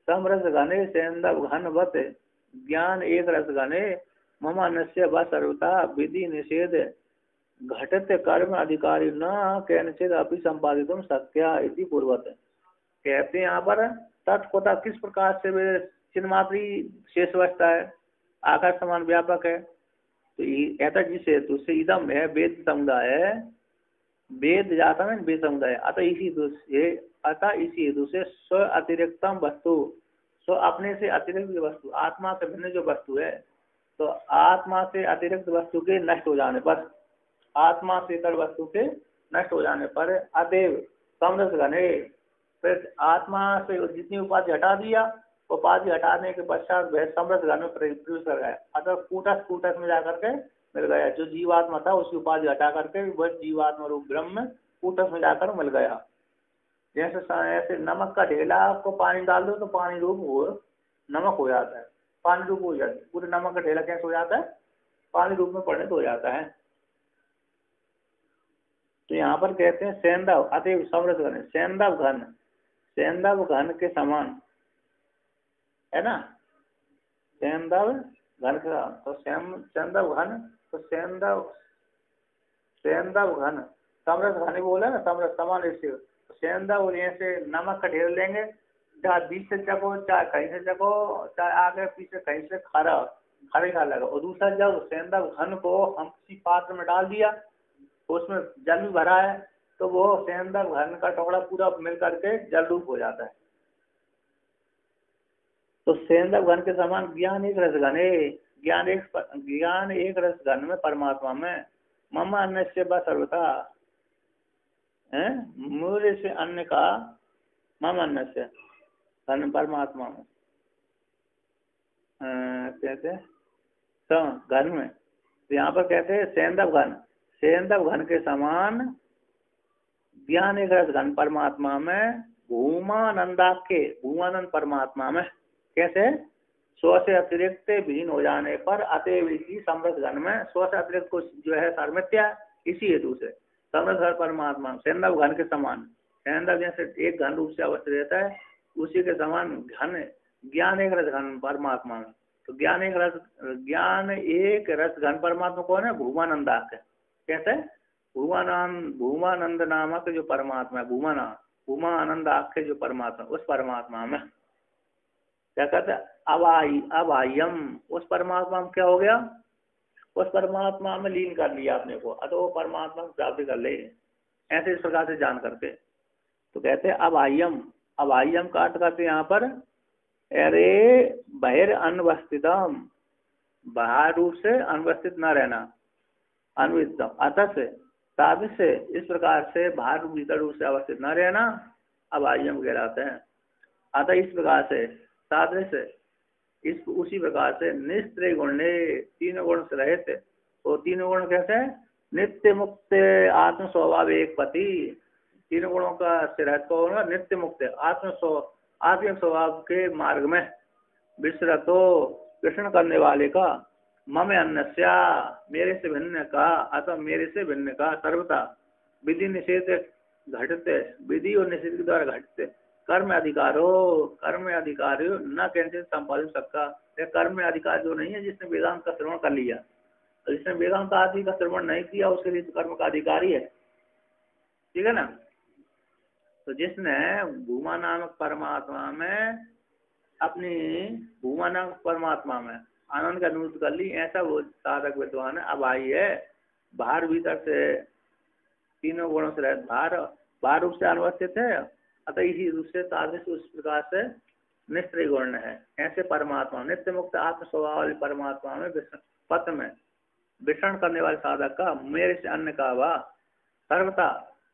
समरस घने सेंदव घनवत ज्ञान एक रस घने मम अन्य व सर्वता विधि निषेध घटत कर्म अधिकारी न कैनचित अपि संपादितुम शक्या इति पूर्वत। कहते हैं यहाँ पर तत्कुता किस प्रकार से वे चिन्मात्री शेष अवस्था है, आकाश समान व्यापक है, तो ऐसा जिस हेतु से इदम है वेद समुदाय है, वेद जाता है वेद समुदाय, अतः इसी हेतु से स्व अतिरिक्तम वस्तु, स्व अपने से अतिरिक्त वस्तु, आत्मा से भिन्न जो वस्तु है, तो आत्मा से अतिरिक्त वस्तु के नष्ट हो जाने पर, आत्मा से इतर वस्तु के नष्ट हो जाने पर अतएव समरस घने, फिर आत्मा से जितनी उपाधि हटा दिया, उपाधि हटाने के पश्चात वह समरस घन में प्रवेश कर गया, अतः कूटस्थ में जाकर के मिल गया, जो जीवात्मा था उसकी उपाधि हटा करके वह जीवात्मा रूप ब्रह्म कूटस्थ में जाकर मिल गया। जैसे ऐसे नमक का ढेला को पानी डाल दो तो पानी रूप वो नमक हो जाता है, पानी रूप हो जाता है, पूरे नमक का ढेला कैसे हो जाता है, पानी रूप में परिणत हो जाता है। तो यहाँ पर कहते हैं सेंदव अति समरस घन, सेंदव घन के समान है ना, सेंदव घन का, तो सेंदव घन, तो सेंदव घन समरस घन बोला ना, समरस समान इससे सेंदव, ऐसे नमक का ढेर लेंगे, चाहे बीच से चको, चाहे कहीं से चको, चाहे आगे पीछे कहीं से खारा लगा, और दूसरा जब सेंदव घन को हम किसी पात्र में डाल दिया, उसमें जल भी भरा है, तो वो सेंदव घन का टुकड़ा पूरा मिल करके जल रूप हो जाता है। तो सेंदव घन के समान ज्ञान एक रस घन है, ज्ञान एक रस घन में परमात्मा में मम अन्य से व सर्वथा है, मूर्य से अन्य का मम अन्य से घन परमात्मा में कहते हैं घन में, तो यहाँ पर कहते हैं सेंदव घन के समान ज्ञान एक रस घन परमात्मा में भूमानंदाख्य, भूमानंद परमात्मा में कैसे स्व से अतिरिक्त विहीन हो जाने पर अतएव इसी समरस घन में स्व से अतिरिक्त को जो है सार्मित्या, इसी हेतु से समरस घन परमात्मा सेंदव घन के समान, सेंदव जैसे एक घन रूप से अवस्थित रहता है उसी के समान घन ज्ञान एक रस घन परमात्मा में। तो ज्ञान एक रस घन परमात्मा कौन है, भूमानंदाख्य, कैसे भूमानंद नामक जो परमात्मा है, भूमानंद आख्य जो परमात्मा, उस परमात्मा में क्या कहते हैं अबाह्यम, उस परमात्मा में क्या हो गया, उस परमात्मा में लीन कर लिया अपने को, अतः वो परमात्मा को प्राप्त कर ले, ऐसे इस प्रकार से जान करके। तो कहते हैं अबाह्यम का अर्थ करते यहाँ पर अरे बहिर अनवस्थितम, बाहर रूप से अनवस्थित न रहना, अनवस्थितम अतः से साधित से इस प्रकार से बाहर भीतर रूप से अवस्थित न रहना अबाह्यम कहलाते हैं। अतः इस प्रकार से साधन से इस उसी प्रकार से निस्त्रय गुण, तीनों गुण से रहित, तो तीनों गुण कैसे नित्य मुक्त आत्म स्वभाव एक पति, तीनों गुणों का से रहित को होगा नित्य मुक्त आत्मिक स्वभाव के मार्ग में विश्रतो कृष्ण करने वाले का मम अन्यस्या मेरे से भिन्न का, अथवा मेरे से भिन्न का सर्वथा विधि निषेध घटते, विधि और निषेध के द्वारा घटते कर्म अधिकारो न कैसे संपादित सकता, कर्म अधिकार जो नहीं है, जिसने वेदांत का श्रवण कर लिया, तो जिसने वेदांत आदि का श्रवण नहीं किया उसके लिए कर्म का अधिकारी है, ठीक है ना। तो जिसने भूमा नामक परमात्मा में अपनी भूमा नामक परमात्मा में आनंद का अनुभूति कर ली, ऐसा वो साधक विद्वान है। अब आई है बाहर भीतर से तीनों गुणों से रहते, बाहर रूप से अनवस्थित है, अतः इसी रूप से साधक उस प्रकार से निष्क्रिय गुण है। ऐसे परमात्मा नित्य मुक्त आत्म स्वभाव वाली परमात्मा में पथ में विचरण करने वाले साधक का मेरे से अन्य का वा सर्वथा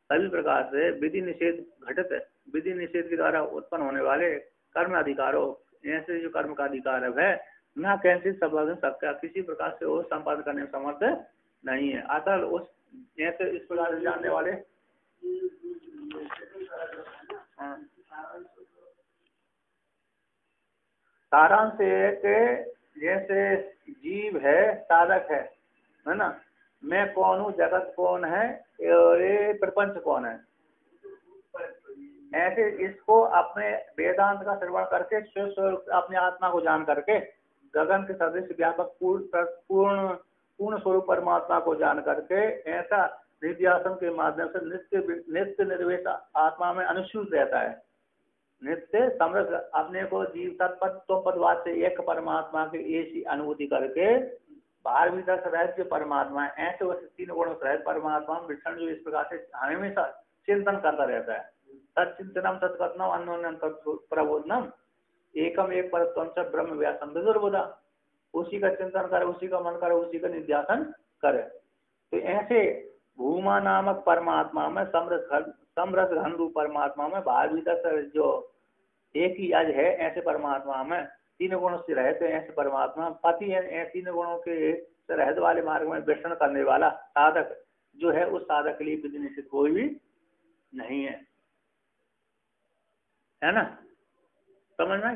सभी प्रकार से विधि निषेध घटित, विधि निषेध के द्वारा उत्पन्न होने वाले कर्म अधिकारों, ऐसे जो कर्म का अधिकार है ना कैंचित संपादन सकता, किसी प्रकार से वो संपादन करने में समर्थ नहीं है। अतः उस जैसे इस प्रकार से जानने वाले सारांश है कि जैसे जीव है, साधक है ना, मैं कौन हूँ, जगत कौन है और ये प्रपंच कौन है, ऐसे इसको अपने वेदांत का श्रवण करके स्वस्वरूप अपने आत्मा को जान करके गगन के सदृश व्यापक पूर्ण स्वरूप परमात्मा को जान करके ऐसा निध्यासन के माध्यम से नित्य निर्वेश आत्मा में अनुसूत रहता है। नित्य समरस अपने को जीव तत्पद तो पदवाद से एक परमात्मा की ऐसी अनुभूति करके बाहर भीतर से रहस्य परमात्मा ऐसे वैसे तीन गुणों से रहस्य परमात्मा विष्णु जो इस प्रकार से हमेशा चिंतन करता रहता है। तत्चिंतनम तत्कथनम अन्योन्यम तत्प्रबोधनम एकम एक परत्वंच ब्रह्म व्यासम विदुर्बुधा, उसी का चिंतन करे, उसी का मन करे, उसी का निध्यासन करे। तो ऐसे भूमा नामक परमात्मा में समरस घन रूप परमात्मा में बाहर भीतर से जो एक ही आज है, ऐसे परमात्मा में तीन गुणों से रहते ऐसे परमात्मा पति है, तीन गुणों के रहते वाले मार्ग में दर्शन करने वाला साधक जो है, उस साधक के लिए विधि निषेध कोई भी नहीं है ना, समझ में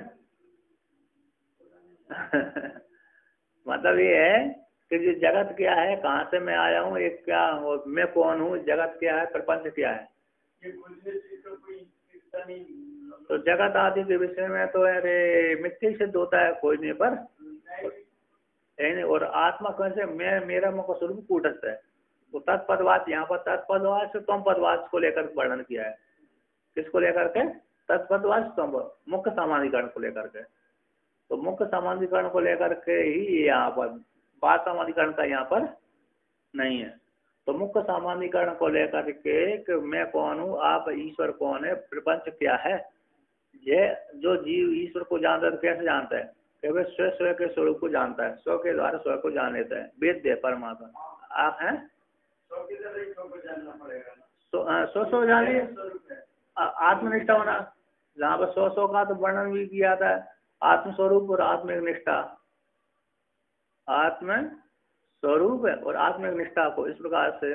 मतलब ये है कि जो जगत क्या है, कहाँ से मैं आया हूँ, एक क्या मैं कौन हूँ, जगत क्या है, प्रपंच क्या है, तो जगत आदि के विषय में तो अरे मिथ्या सिद्ध होता है कोई नहीं पर नहीं। और आत्मा कैसे मैं मेरा मुख स्वरूप कूटस्थ है, तो तत्पदवाद यहाँ पर तत्पदवाद से तुम पदवाद को लेकर वर्णन किया है। किसको लेकर के? तत्पदवाद स्तंभ मुख्य समाधिकरण को लेकर के, तो मुख्य समाधिकरण को लेकर के ही यहाँ पर बात समाधिकरण का यहाँ पर नहीं है। तो मुख्य समाधिकरण को लेकर के कि मैं कौन हूँ, आप ईश्वर कौन है, प्रपंच क्या है, ये जो जीव ईश्वर को जानता है कैसे जानता है कि वह स्व के स्वरूप को जानता है, स्व के द्वारा स्व को जान लेता है, वेद्य परमात्मा आप हैं, स्व जानिए आत्मनिष्ठा होना, जहाँ पर स्व का तो वर्णन भी किया था, आत्मस्वरूप और आत्मिक निष्ठा, आत्म स्वरूप है और आत्मिक निष्ठा को इस प्रकार से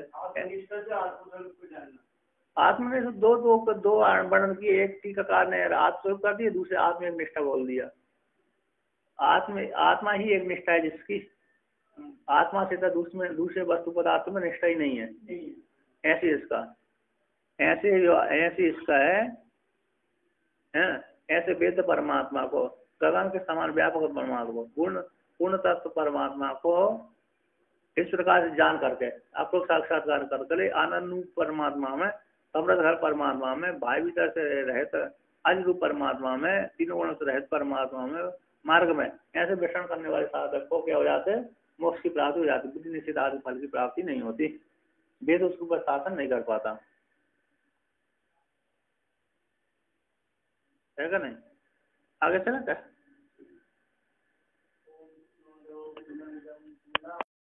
आत्मनिष्ठा दो वर्णन किए, एक टीकाकार ने आत्मस्वरूप कर दिया, दूसरे आत्मिक निष्ठा बोल दिया। आत्मा ही एक निष्ठा है जिसकी आत्मा से दूसरे वस्तु पदार्थ में निष्ठा ही नहीं है, ऐसे इसका ऐसे इसका है ऐसे वेद परमात्मा को, गगन के समान व्यापक परमात्मा को, पूर्ण तत्व परमात्मा को इस प्रकार से जान करके आपको साक्षात्कार करके आनंद परमात्मा में, समृद्ध घर परमात्मा में, भाई भीतर से रहित अज रूप परमात्मा में, तीनों गुणों से रहित परमात्मा में मार्ग में ऐसे दर्शन करने वाले साधक को क्या हो जाते, मोक्ष की प्राप्ति हो जाती, बुद्धि निश्चित आदि फल की प्राप्ति नहीं होती, वेद उसके ऊपर शासन नहीं कर पाता है क्या नहीं। आगे चला क्या?